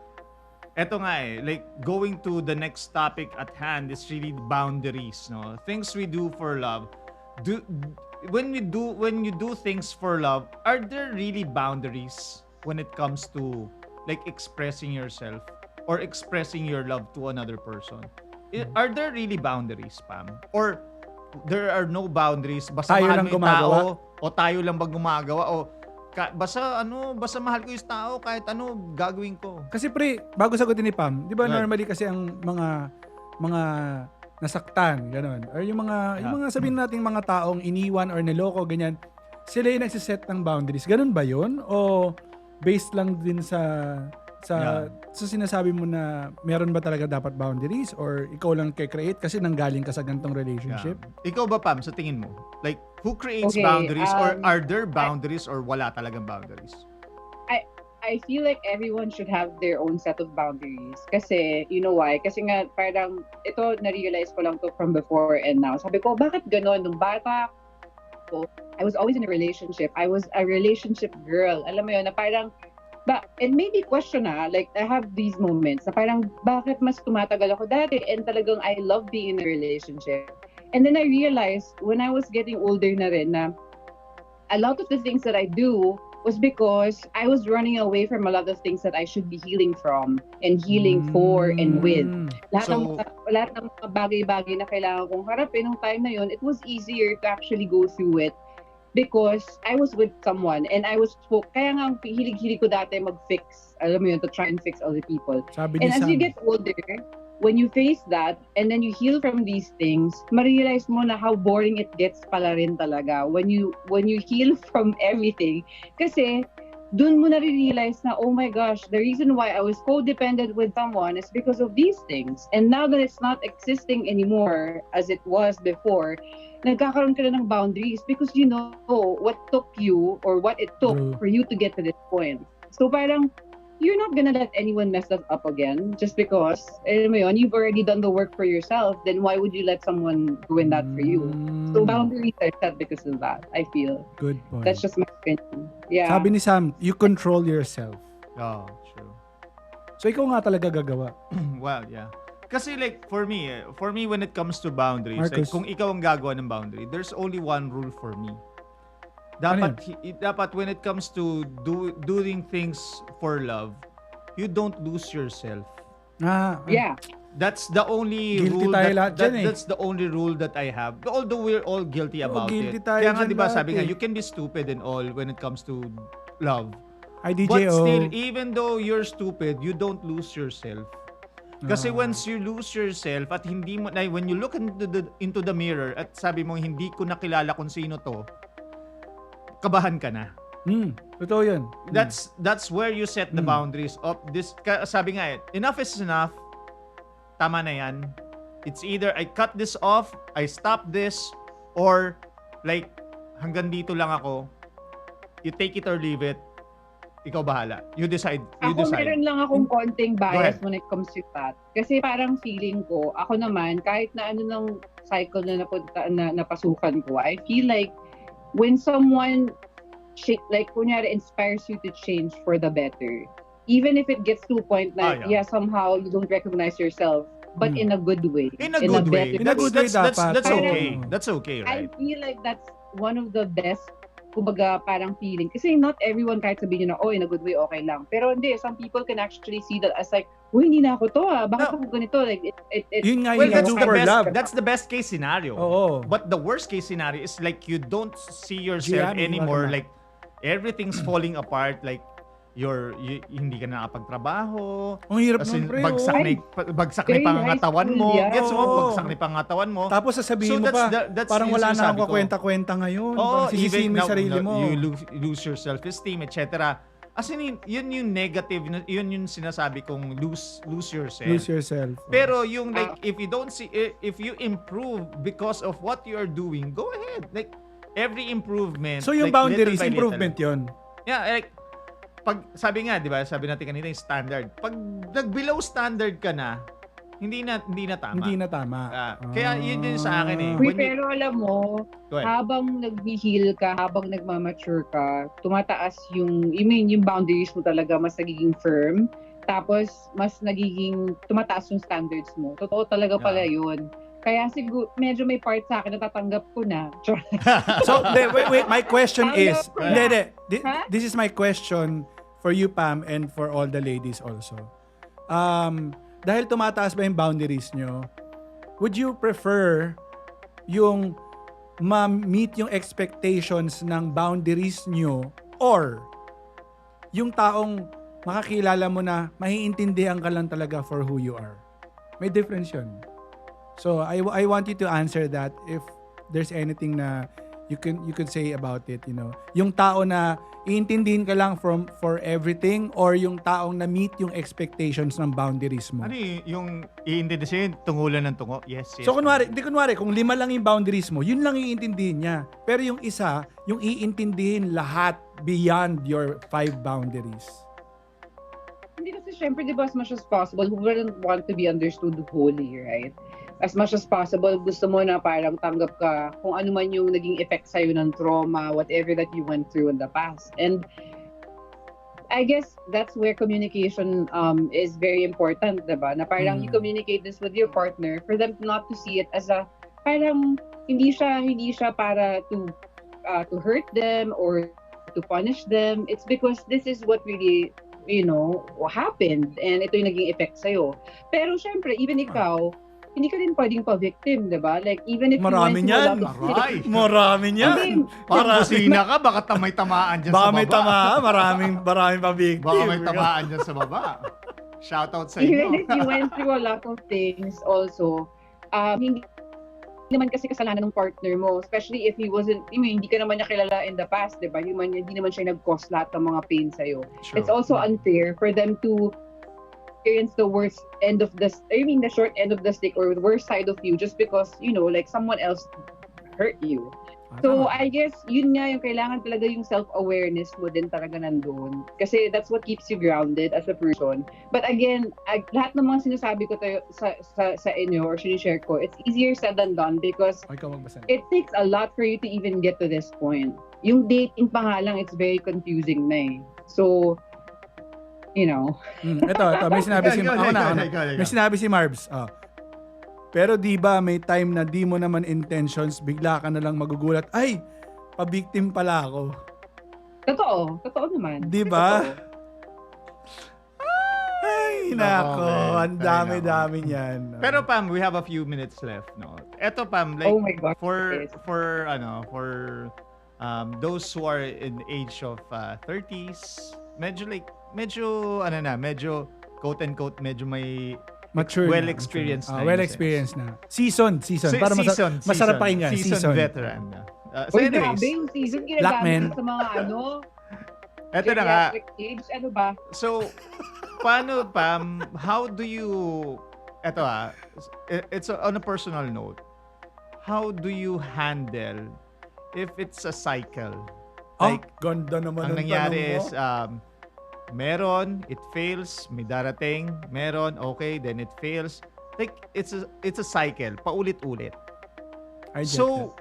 eto nga like, going to the next topic at hand is really boundaries, no? Things we do for love. When you do things for love, are there really boundaries when it comes to, like, expressing yourself or expressing your love to another person? Are there really boundaries, Pam? Or there are no boundaries, basta Tayo mahal lang mo yung gumagawa? tao, o tayo lang ba gumagawa, o basta mahal ko yung tao, kahit ano gagawin ko. Kasi pre, bago sagutin ni Pam, di ba Right. normally kasi ang mga nasaktan, gano'n. Or yung mga sabihin nating mga taong iniwan or niloko, ganyan, sila yung nagsiset ng boundaries. Ganun ba yun? O based lang din sa sinasabi mo na meron ba talaga dapat boundaries or ikaw lang kay-create kasi nanggaling ka sa gantong relationship? Yeah. Ikaw ba, Pam, sa tingin mo? Like, who creates Okay, boundaries, or are there boundaries, or wala talagang boundaries? I feel like everyone should have their own set of boundaries. Kasi, you know why? Kasi nga, parang, ito, na-realize ko lang to from before and now. Sabi ko, bakit ganon? Nung bata ko, I was always in a relationship. I was a relationship girl. Alam mo yun, na parang, it made me question like, I have these moments na parang, bakit mas tumatagal ako dati? And talagang, I love being in a relationship. And then I realized, when I was getting older na rin, na a lot of the things that I do was because I was running away from a lot of things that I should be healing from and healing for and with. Lahat ng mga bagay-bagay na kailangan kong harapin nung time na yun, it was easier to actually go through it because I was with someone and kaya nga hilig-hilig ko dati mag-fix, alam mo yun, to try and fix other people. Sabi ni And as Sam, you get older, when you face that and then you heal from these things, ma-realize mo na how boring it gets pala rin talaga when you heal from everything. Kasi dun mo na-realize na, oh my gosh, the reason why I was codependent with someone is because of these things. And now that it's not existing anymore as it was before, nagkakaroon ka na ng boundaries because you know what took you or what it took for you to get to this point. So parang, you're not gonna let anyone mess us up again just because, you've already done the work for yourself, then why would you let someone ruin that for you? So boundaries are set because of that, I feel. good point. That's just my opinion. Yeah. Sabi ni Sam, you control yourself. Oh, true. So ikaw nga talaga gagawa. Well, yeah. Kasi like, for me, when it comes to boundaries, like, Marcus. kung ikaw ang gagawa ng boundary, there's only one rule for me. Dapat when it comes to doing things for love, you don't lose yourself. Yeah. That's the only Guilty rule tayo lahat dyan eh. that's the only rule that I have. Although we're all guilty about guilty it. tayo Kaya nga dyan 'di ba lahat sabi nga, eh. you can be stupid and all when it comes to love. Ay, DJ, But still, even though you're stupid, you don't lose yourself. Kasi once you lose yourself at hindi mo, like, when you look into the mirror at sabi mo, hindi ko nakilala kung sino to, kabahan ka na. Totoo yun. That's where you set the boundaries of this. Sabi nga enough is enough. Tama na yan. It's either I cut this off, I stop this, or like, hanggang dito lang ako. You take it or leave it. Ikaw bahala. You decide. Ako meron lang akong konting bias ahead. when it comes to that. Kasi parang feeling ko, ako naman, kahit na ano ng cycle na napasukan ko, I feel like when someone, like, kunyari, inspires you to change for the better, even if it gets to a point na, somehow you don't recognize yourself, but in a good way. In a good way. In a good way dapat. That's okay. Parang, That's okay, I right? feel like that's one of the best, kumbaga, parang feeling. Kasi not everyone kahit sabihin nyo na, in a good way, okay lang. Pero hindi, some people can actually see that as like, hindi na ako to Bakit ako ganito? Like, yun nga Well, yung that's do the for best. love. That's the best case scenario. Oo. But the worst case scenario is like you don't see yourself Gianni, anymore. wala na. Like everything's falling apart. Like hindi ka na nakapagtrabaho. Ang hirap As nun, in, pre. bagsak na Very pangangatawan high mo. school, yeah. Gets mo? Oo. Bagsak na pangangatawan mo. Tapos sasabihin So mo pa, that's parang yung wala na sinasabi akong ko. kwenta-kwenta ngayon. Oo, Parang sisisihin mo yung sarili mo. You lose your self-esteem, etc. As in, yun yung negative, yun yung sinasabi kong lose yourself. Lose yourself. Pero yung like, if you improve because of what you are doing, go ahead. Like, every improvement. So yung like, boundaries, little by improvement little. yun. Yeah, like, pag, sabi nga, di ba, sabi natin kanina yung standard. Pag nag-below standard ka na, hindi na tama. Hindi na tama. Kaya yun din sa akin eh. Uy, When you- pero alam mo, Go ahead. habang nag-heal ka, habang nagmamature ka, tumataas yung boundaries mo talaga, mas nagiging firm. Tapos, mas nagiging, tumataas yung standards mo. Totoo talaga pala yun. Kaya siguro, medyo may part sa akin, natatanggap ko na. So, wait, my question is, Tanggap ko na. Ha? this is my question for you, Pam, and for all the ladies also. Dahil tumataas ba yung boundaries nyo, would you prefer yung ma-meet yung expectations ng boundaries nyo or yung taong makakilala mo na maiintindihan ka lang talaga for who you are? May difference yun. So, I want you to answer that if there's anything na you can say about it, you know. Yung tao na iintindihin ka lang for everything or yung taong na meet yung expectations ng boundaries mo. Ano yung iintindi siya yung tungulan ng tungo? Yes. So kunwari, kung 5 lang yung boundaries mo, yun lang iintindihin niya. Pero yung isa, yung iintindihin lahat beyond your 5 boundaries. Hindi kasi syempre, di ba, as much as possible, who wouldn't want to be understood wholly, right? As much as possible, gusto mo na parang tanggap ka kung ano man yung naging effect sa'yo ng trauma, whatever that you went through in the past. And I guess that's where communication is very important, diba? Na parang you communicate this with your partner for them not to see it as a parang hindi siya para to hurt them or to punish them. It's because this is what really happened and ito yung naging effect sa'yo. Pero syempre, even ikaw, hindi ka rin pwedeng pa-victim, diba? Like, even if Marami you went niyan. through a lot of Aray! Marami niyan. Pag busina ka, baka may tamaan dyan Baka sa may baba. tamaan, maraming pa-victim. Baka may tamaan dyan sa baba. Shoutout sa even inyo. if you went through a lot of things also, hindi naman kasi kasalanan ng partner mo, especially if hindi ka naman niya kilala in the past, diba? Hindi naman siya nag-cause lahat ng mga pain sa'yo. True. It's also unfair for them to experience the short end of the stick or the worst side of you just because, like someone else hurt you. So, I guess, yun nga yung kailangan talaga yung self-awareness mo din talaga nandun. Kasi that's what keeps you grounded as a person. But again, lahat ng mga sinasabi ko tayo sa inyo or sinishare ko, it's easier said than done because it takes a lot for you to even get to this point. Yung dating pa nga lang, it's very confusing na eh. So, Ito, may sinabi si May sinabi si Marbs. Pero di ba may time na di mo naman intentions, bigla ka na lang magugulat, ay, pa-victim pala ako. Totoo naman. Di ba? Totoo. Ay, nako, ang dami-dami niyan. Pero Pam, we have a few minutes left, no? Eto Pam, like Oh my God, for yes. for those who are in the age of 30s, medyo quote unquote medyo may Mature well na. experienced na. Well experienced na. Season. Para masarap pakinggan. Season veteran. So Uy, anyways, grabe yung season Black men. ginagamit sa mga eto na nga. geriatric age. Ano ba? So, paano, Pam, how do you, it's on a personal note, how do you handle if it's a cycle? Like, ganda naman ang ng nangyari tanong mo. is, meron, it fails, may darating, meron, okay, then it fails. Like, it's a cycle, paulit-ulit. I get So,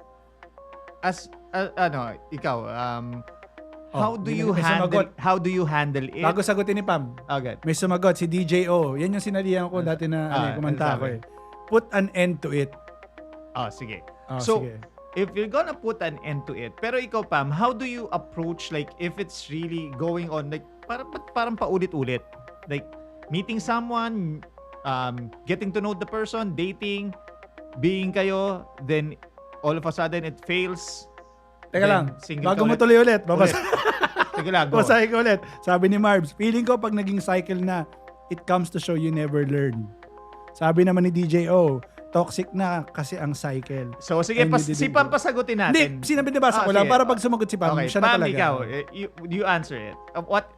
as, ikaw, how do you handle it? Bago sagutin ni Pam, Okay. may sumagot si DJO. Yan yung sinalihan ko dati na kumanta ko sabi? eh. Put an end to it. Sige. So, So, if you're gonna put an end to it, pero ikaw, Pam, how do you approach, like, if it's really going on, like, parang paulit-ulit? Like, meeting someone, getting to know the person, dating, being kayo, then all of a sudden it fails. Teka then lang, single bago ka mo ulit. tuloy ulit, babasa. Sige lang, go. Basahin ko ulit. Sabi ni Marbs, feeling ko pag naging cycle na, it comes to show you never learn. Sabi naman ni DJO, toxic na kasi ang cycle. So, sige, And you si didn't Pam do it. pasagutin natin. Hindi, sinabi nabasa ko lang sige. para pag sumagot si Pam, Okay, siya na Pam, talaga. ikaw, you answer it.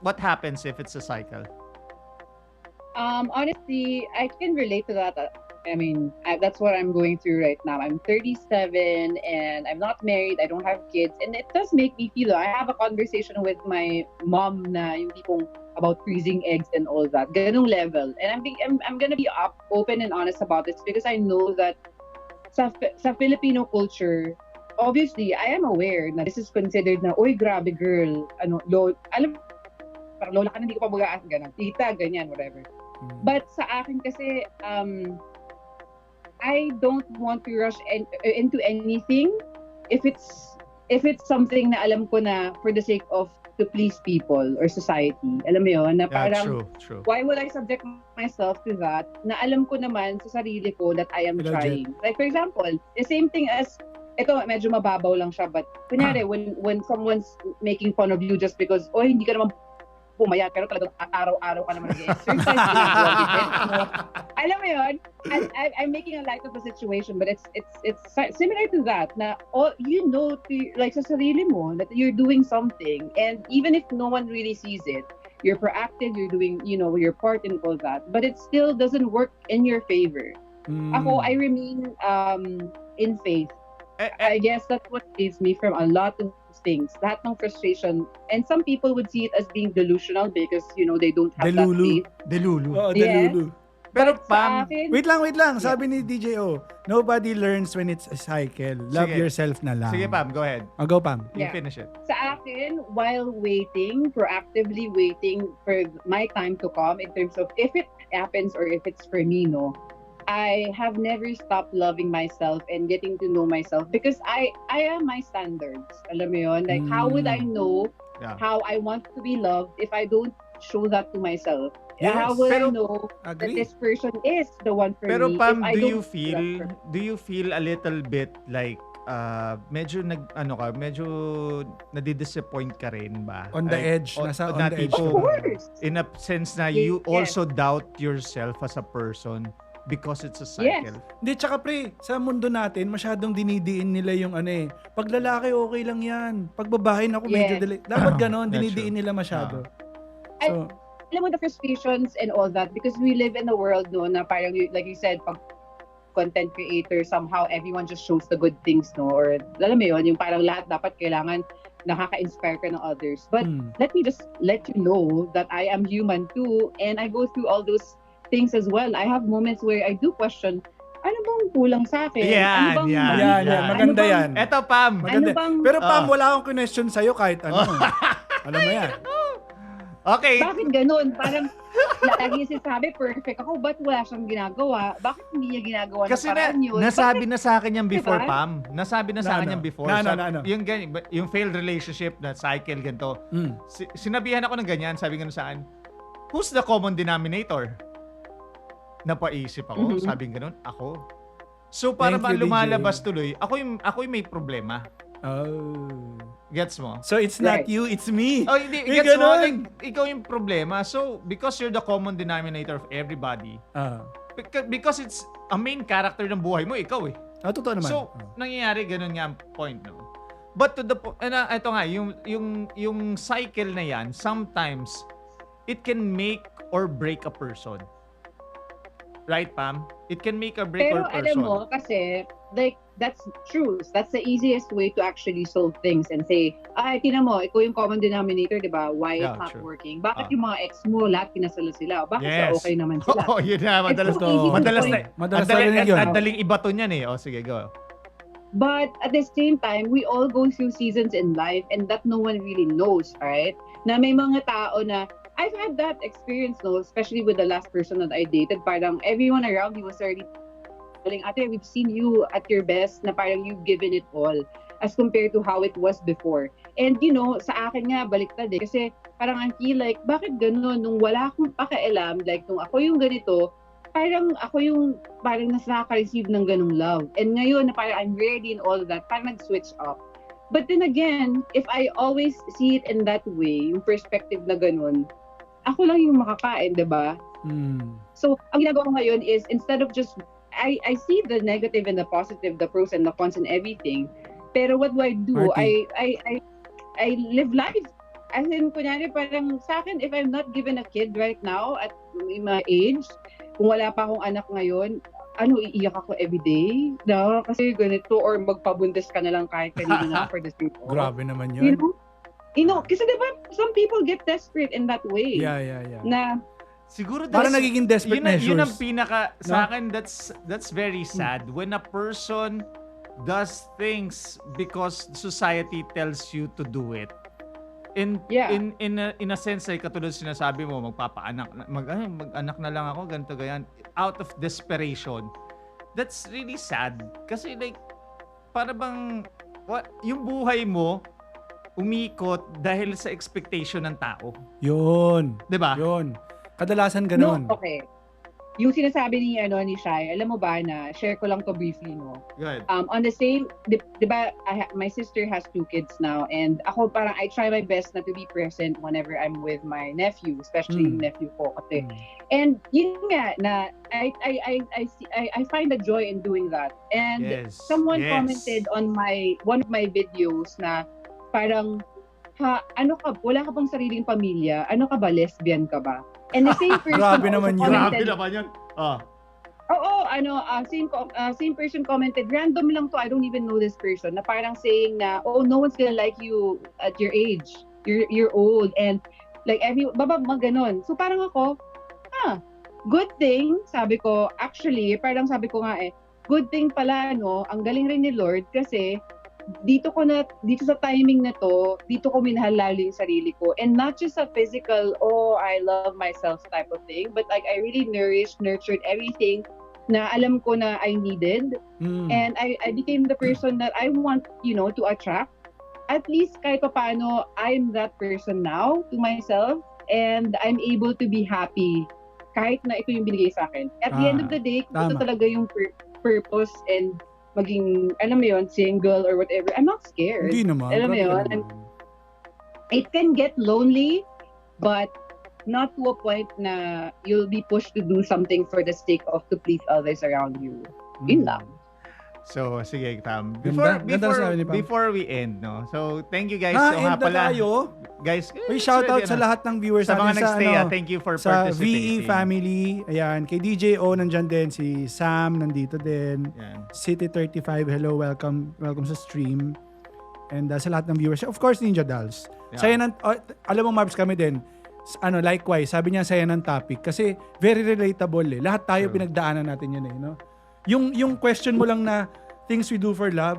What happens if it's a cycle? Honestly, I can relate to that I mean, that's what I'm going through right now. I'm 37 and I'm not married. I don't have kids. And it does make me feel, I have a conversation with my mom na yung tipong about freezing eggs and all that. Ganong level. And I'm gonna be open and honest about this because I know that sa Filipino culture, obviously, I am aware na this is considered na, oy, grabe girl, alam, parang lola ka na, hindi ko pa bagaan, ganun. Tita, ganyan, whatever. But sa akin kasi, I don't want to rush into anything if it's something na alam ko na for the sake of to please people or society. Alam mo yun? Na parang, true. why would I subject myself to that? Na alam ko naman sa sarili ko that I am trying. Like for example, the same thing as, ito medyo mababaw lang siya, but kunyari, when someone's making fun of you just because, oh, hindi ka naman pumayat, pero talagang araw-araw ka naman nag-exercise. Alam mo yun? I'm making a light of the situation, but it's similar to that, na you know, like sa sarili mo, that you're doing something, and even if no one really sees it, you're proactive, you're doing, your part and all that, but it still doesn't work in your favor. Ako, I remain in faith. I guess that's what saves me from a lot of things. Lahat ng frustration. And some people would see it as being delusional because, they don't have that faith. Delulu. Oo, Yes. delulu. Pero But Pam, sa akin, Wait lang. Sabi ni DJO, nobody learns when it's a cycle. Love Sige. yourself na lang. sige Pam, go ahead. Go, Pam. You Yeah. finish it. sa akin, while waiting, proactively waiting for my time to come in terms of if it happens or if it's for me, no, I have never stopped loving myself and getting to know myself because I am my standards. Alam mo yun? Like, how would I know Yeah. how I want to be loved if I don't show that to myself? Yes. How would Pero- I know that Agree. this person is the one for Pero me Pam, if I do you don't feel a little bit like medyo medyo nadidisappoint ka rin ba? On the Like, edge. Nasa on na the edge. tipo, Of course. in a sense na Yes. you also doubt yourself as a person because it's a cycle. Hindi, tsaka pre, sa mundo natin, masyadong dinidiin nila yung pag lalaki, okay lang yan. Pag babae, ako medyo Yes. dapat ganon, That's dinidiin true. nila masyado. I- So, Alam mo the frustrations and all that because we live in a world no na parang like you said pag content creator somehow everyone just shows the good things no or alam mo yun yung parang lahat dapat kailangan nakaka-inspire ka ng others but let me just let you know that I am human too and I go through all those things as well. I have moments where I do question ano bang kulang sa akin? Yan, ano bang yan, mali? yan. Ano Maganda bang- yan. Eto Pam, Maganda. Ano bang- Pero Pam, Ah. wala akong question sa'yo kahit ano. Alam mo yan. okay. Bakit ganun? Parang lagi sinasabi perfect ako, ba't wala siyang ginagawa? Bakit hindi niya ginagawa Kasi ng paraan yun? nasabi na sa akin yan before, Diba? Pam. Nasabi na sa Na akin ano? yan before. Na ano, Sabi- na ano? Yung failed relationship na cycle, ganito. Sinabihan ako ng ganyan, sabi nga sa akin, who's the common denominator? Napaisip ako, Mhm. sabi ganun, ako. So para Thank you, lumalabas DJ. tuloy, ako yung may problema. Oh. Gets mo? So it's not Right. you, it's me. Oh, hindi. Eh, Gets mo? ganun. Like, ikaw yung problema. So, because you're the common denominator of everybody, Ah. because it's a main character ng buhay mo, ikaw eh. Totoo naman. So, nangyayari ganun nga ang point, no? But to the point, ito nga, yung cycle na yan, sometimes, it can make or break a person. Right, Pam? It can make or break Pero a person. alam mo, kasi, like, that's true. That's the easiest way to actually solve things and say, ay, tinan mo, ikaw yung common denominator, di ba? Why Yeah, it's not true. working? Bakit Ah. yung mga ex mo, lahat kinasala sila? Bakit Yes. okay naman sila? Oo, yun na. Madalas, It's so easy to madalas point. na. Madalas Ang narinig yun. daling ibato niyan eh. O, sige, go. But at the same time, we all go through seasons in life and that no one really knows, right? Na may mga tao na, I've had that experience, no, especially with the last person that I dated. Parang everyone around me was already telling, ate, we've seen you at your best na parang you've given it all as compared to how it was before. And sa akin nga, baliktad eh. Kasi parang I feel like, bakit ganun? Nung wala akong pakialam, like nung ako yung ganito, parang ako yung parang nakaka-receive ng ganung love. And ngayon, na parang I'm ready and all of that, parang nag-switch up. But then again, if I always see it in that way, yung perspective na ganun, ako lang yung makakain, diba? So, ang ginagawa ko ngayon is, instead of just, I see the negative and the positive, the pros and the cons and everything. Pero what do? Marty. I live life. As in, kunyari, parang sa akin, if I'm not given a kid right now, at my age, kung wala pa akong anak ngayon, iiyak ako everyday na kasi ganito or magpabundes ka na lang kahit kanino na for the sake of. Grabe naman You yun. know, kasi diba, some people get desperate in that way. Yeah. Na, Siguro Parang nagiging desperate yun ang measures. pinaka No? sa akin, that's very sad when a person does things because society tells you to do it. In Yeah. in a sense ay katulad sinasabi mo mag-anak na lang ako ganito ganyan out of desperation. That's really sad kasi like para bang yung buhay mo umiikot dahil sa expectation ng tao, Yun. 'di ba? Yun. Kadalasan no, ganun. okay. Yung sinasabi ni Shai, alam mo ba na, share ko lang to briefly, no? Good. On the same, di ba, my sister has 2 kids now, and ako parang, I try my best na to be present whenever I'm with my nephew, especially yung nephew ko, kasi. And yun nga, na, I find a joy in doing that. And Yes. someone Yes. commented on one of my videos na, parang, wala ka bang sariling pamilya? Ano ka ba, lesbian ka ba? And the same person Grabe also naman yun. Grabe commented, naman yun. Ah. Oo, same person commented, random lang to, I don't even know this person, na parang saying na, oh, no one's gonna like you at your age. You're old. And like, mga ganon. So parang ako, good thing, sabi ko, actually, parang sabi ko nga good thing pala, no, ang galing rin ni Lord kasi dito sa timing na to, dito ko minahal lalo yung sarili ko. And not just a physical, oh, I love myself type of thing, but like I really nurtured everything na alam ko na I needed. And I became the person that I want, to attract. At least kahit pa paano, I'm that person now to myself and I'm able to be happy kahit na ito yung binigay sa akin. At the end of the day, kung ito Tama. talaga yung purpose and maging, alam mo yun, single or whatever, I'm not scared. Hindi naman. Alam mo Grabe yun? ka naman. It can get lonely, but not to a point na you'll be pushed to do something for the sake of to please others around you. Yun lang. So, sige, Tam. Ganda sabi ni Pam. Before we end, no? So, thank you guys. Ha, So, nga end na pala, tayo. guys, Uy, shoutout sa lahat ng viewers sa mga natin nagstay. ano, Thank you for sa participating. VE family. Ayan, kay DJ O nandyan din, si Sam nandito din. Yan. City35, hello, welcome sa stream. And sa lahat ng viewers. Of course, Ninja Dolls. Yeah. Saya alam mo, Marbs, kami din. Likewise, sabi niya saya ng topic. Kasi very relatable eh. Lahat tayo True. pinagdaanan natin yun eh. No? Yung question mo lang na things we do for love,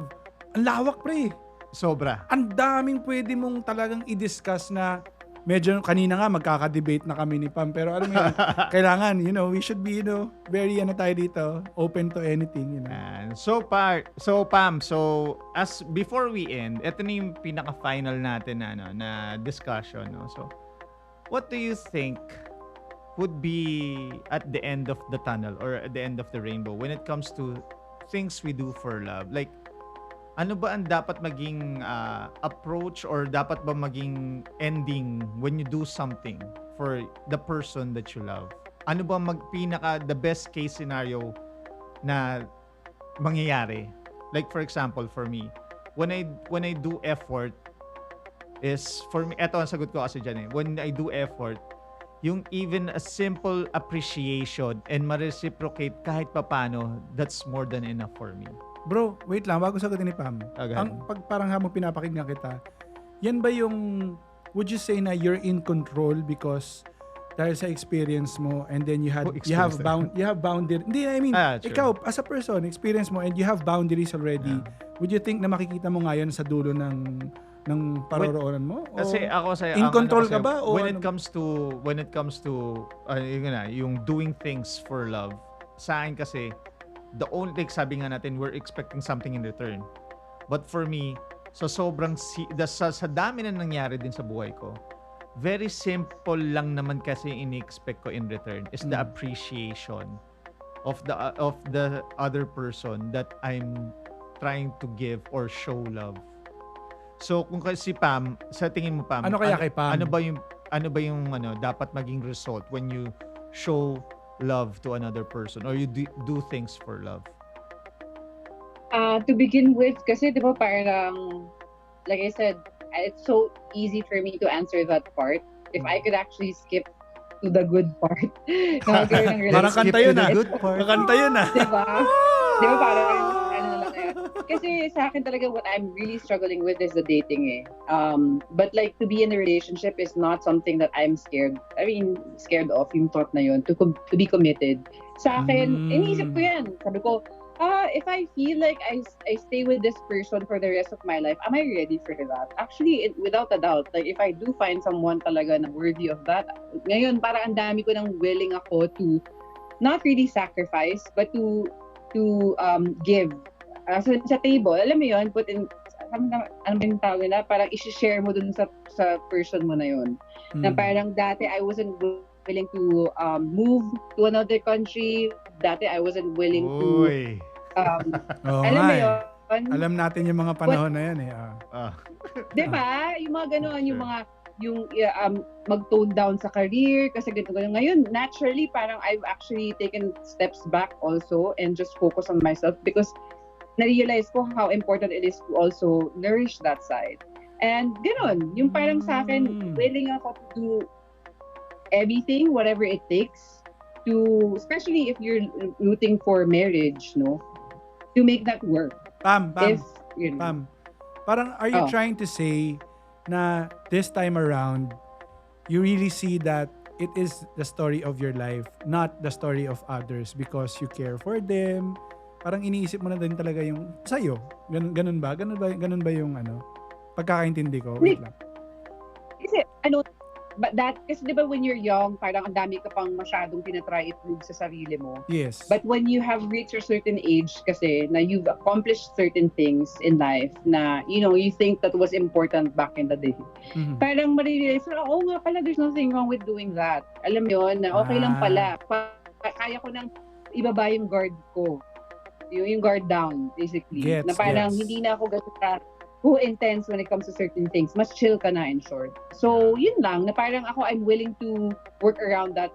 ang lawak pre. Sobra. Ang daming pwede mong talagang i-discuss na medyo kanina nga magkaka-debate na kami ni Pam. Pero alam mo yun, kailangan, we should be, very tayo dito, open to anything, And so Pam, as before we end, ito na yung pinaka-final natin na discussion, no? So, what do you think would be at the end of the tunnel or at the end of the rainbow when it comes to things we do for love? Like, ano ba ang dapat maging approach or dapat ba maging ending when you do something for the person that you love? Ano ba the best case scenario na mangyayari? Like for example, for me, when I do effort is, for me, eto ang sagot ko kasi dyan eh. When I do effort, yung even a simple appreciation and ma-reciprocate kahit papano, that's more than enough for me. Bro, wait lang, bago sagutin ni Pam. Okay. Parang habang pinapakinggan kita, yan ba yung, would you say na you're in control because dahil sa experience mo and then you have boundaries. Hindi, I mean, True. ikaw as a person, experience mo and you have boundaries already. Yeah. Would you think na makikita mo ngayon sa dulo ng paroroonan mo? Kasi ako sa in control ka ba? O when ano? it comes to yung doing things for love, sa akin kasi the only, like sabi nga natin, we're expecting something in return. But for me, sa dami na nangyari din sa buhay ko, very simple lang naman kasi ini-expect ko in return is the appreciation of the other person that I'm trying to give or show love. So kung si Pam, sa tingin mo Pam, Ano kaya kay Pam? Ano ba yung dapat maging result when you show love to another person or you do things for love? To begin with, kasi di ba parang, like I said, it's so easy for me to answer that part. If I could actually skip to the good part. Na magkaroon ng Parang relationship kanta yun, to the ah. Good part. Makanta yun ah. Diba? Di ba parang, ano na lang yan. Kasi sa akin talaga, what I'm really struggling with is the dating eh. But like, to be in a relationship is not something that I'm scared. I mean, scared of yung thought na yun, to be committed. Sa akin, iniisip ko yan. Sabi ko, if I feel like I stay with this person for the rest of my life, am I ready for that? Actually, without a doubt, like if I do find someone talaga na worthy of that, ngayon, para ang dami ko nang willing ako to not really sacrifice, but to give. So sa table, alam mo yun, put in, ano ba yung tawag nila? Parang isi-share mo dun sa person mo na yun. Na parang dati I wasn't willing to move to another country. Dati I wasn't willing to Uy. Oo alam nga mo eh. yun? Alam natin yung mga panahon na yan eh. Ah. Diba? Yung mga ganon, yung Sure. mga mag-tone down sa career kasi ganito. Ngayon, naturally, parang I've actually taken steps back also and just focus on myself because na-realize ko how important it is to also nourish that side. And ganon, yung parang sa akin, willing ako to do everything, whatever it takes to, especially if you're rooting for marriage, no? To make that work. Pam, If, you know, Pam. Parang are you Oh. trying to say na this time around, you really see that it is the story of your life, not the story of others because you care for them. Parang iniisip mo na din talaga yung sa'yo. Ganun ba? Ganun ba yung ano? Pagkakaintindi ko. Wait lang. kasi but that, kasi di ba when you're young, parang ang dami ka pang masyadong tinatry i-prove sa sarili mo. Yes. But when you have reached a certain age kasi na you've accomplished certain things in life na, you know, you think that was important back in the day. Mhm. Parang marirealize, oh nga pala, there's nothing wrong with doing that. Alam mo yun, na okay lang pala. Kaya ko nang ibaba yung guard ko. Yung guard down, basically. Gets, na parang gets. hindi na ako ganun too intense when it comes to certain things. Mas chill ka na, in short. So, yun lang, na parang ako, I'm willing to work around that.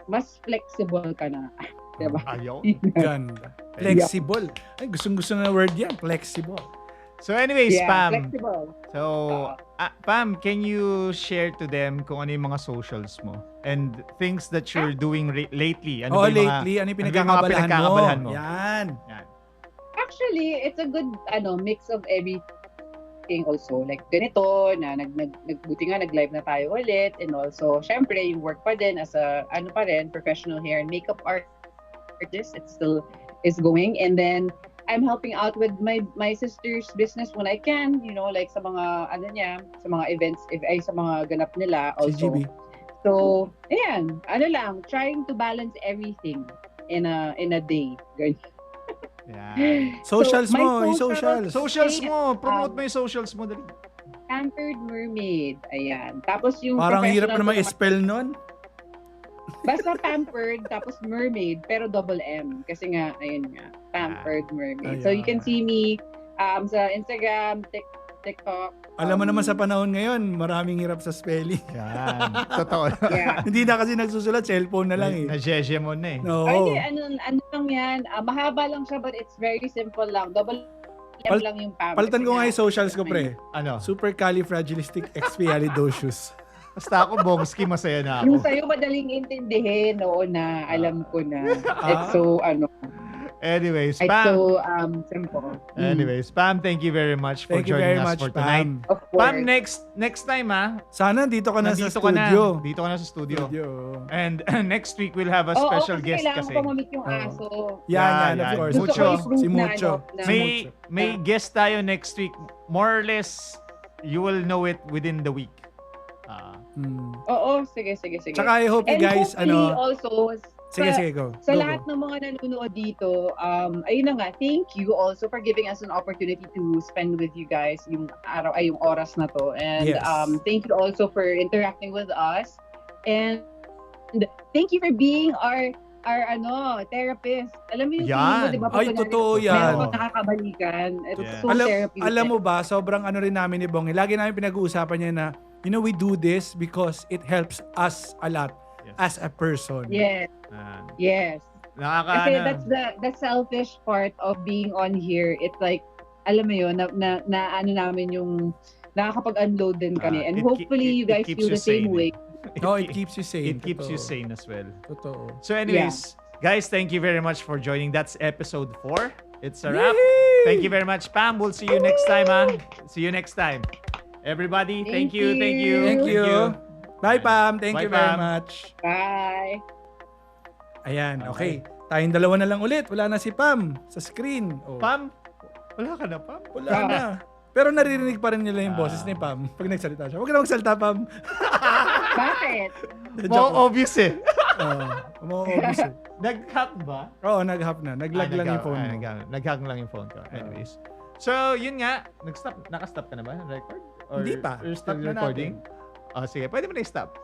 Mas flexible ka na. Diba? Ayaw. Ganda. Flexible. Ay, gustong-gusto na word yan. Flexible. So anyways, Yeah, Pam. flexible. So, Pam, can you share to them kung ano yung mga socials mo? And things that you're doing lately? Ano Oh, ba yung mga- lately, ano yung ano ba yung mga pinagkakabalahan mo? mo? Yan. Yan. Actually, it's a good mix of everything also. Like ganito, na buti nga nag-live na tayo ulit. And also, syempre, yung work pa din as a, professional hair and makeup artist. It still is going. And then, I'm helping out with my sister's business when I can, you know, like sa mga, sa mga events, sa mga ganap nila also. CGB. So, ayan, trying to balance everything in a day. Ganyan. Yan. Socials So, my mo, yung socials. Socials mo. Promote mo yung socials mo. Dali. Pampered Mermaid. Ayan. Tapos yung Parang hirap professional naman ko i-spell nun. basta Pampered, tapos Mermaid, pero double M. Kasi nga, ayun nga, Pampered Mermaid. So you can see me sa Instagram, TikTok. Alam mo naman sa panahon ngayon, maraming hirap sa spelling. Yan. Totoo. Yeah. Hindi na kasi nagsusulat, cellphone na lang eh. Na-jeje mo na eh. No. Ay, ano lang yan. Mahaba lang siya, but it's very simple lang. Double M lang yung Pam. Palitan Kasi ko nga nga, yung socials ko, pre. Ano? Supercalifragilisticexpialidocious. Basta ako, Bongski, masaya na yung ako. sa'yo madaling intindihin, oo na, alam ko na. It's so, Anyways, it's Pam. so, simple. Anyways, Pam, thank you very much for Thank you joining very us much, for tonight. Pam. Of course. Pam, next time Sana dito ka na sa nandito ka na. studio. Dito ka na sa studio. Studio. And next week we'll have a special kasi guest kailangan kasi. ko pa mamit yung aso. Yan, Yan, of course. Gusto Mucho. ko i-prove Si na, Mucho. na- May guest tayo next week. More or less, you will know it within the week. Oo, sige. Tsaka I hope you And guys, hopefully also, sige, go. sa Go, lahat go. ng mga nanonood dito, ayun na nga, thank you also for giving us an opportunity to spend with you guys yung oras na to. And Yes. thank you also for interacting with us. And thank you for being our therapist. Alam mo yung feeling mo, Yan. di ba? Ay, Pag totoo kunwari, yan. Meron kang nakakabalikan. It's Yeah. so therapeutic. Alam mo ba, sobrang ano rin namin ni Bong. Lagi namin pinag-uusapan niya na, you know, we do this because it helps us a lot as a person. Yes. Yes. Kasi that's the selfish part of being on here. It's like, alam mo yun, na ano namin yung nakakapag-unload din kami. And It hopefully you guys keeps feel you the same sane, way. No, it keeps you sane. It keeps you Totoo. sane as well. Totoo. So anyways, guys, thank you very much for joining. That's episode 4. It's a wrap. Yay! Thank you very much, Pam. We'll see you next time, See you next time. Everybody, thank Thank you. Thank you. Thank you. Bye, Pam. Thank Bye, you very Pam. much. Bye. Ayan, okay. Tayong dalawa na lang ulit. Wala na si Pam sa screen. Oh. Pam, wala ka na, Pam. Wala na. Pero naririnig pa rin nila yung boses ni Pam pag nagsalita siya. Huwag ka na magsalita, Pam. Bakit? More obvious eh. Mo-obvious eh. Nag-hack ba? Oo, nag-hop na. Nag-lag lang yung phone mo. Nag-hack lang yung phone ko. Anyways. So, yun nga. Naka-stop ka na ba? Record? Or, Hindi pa. Or still Stop na recording? Oh, sige. Pwede mo na i-stop.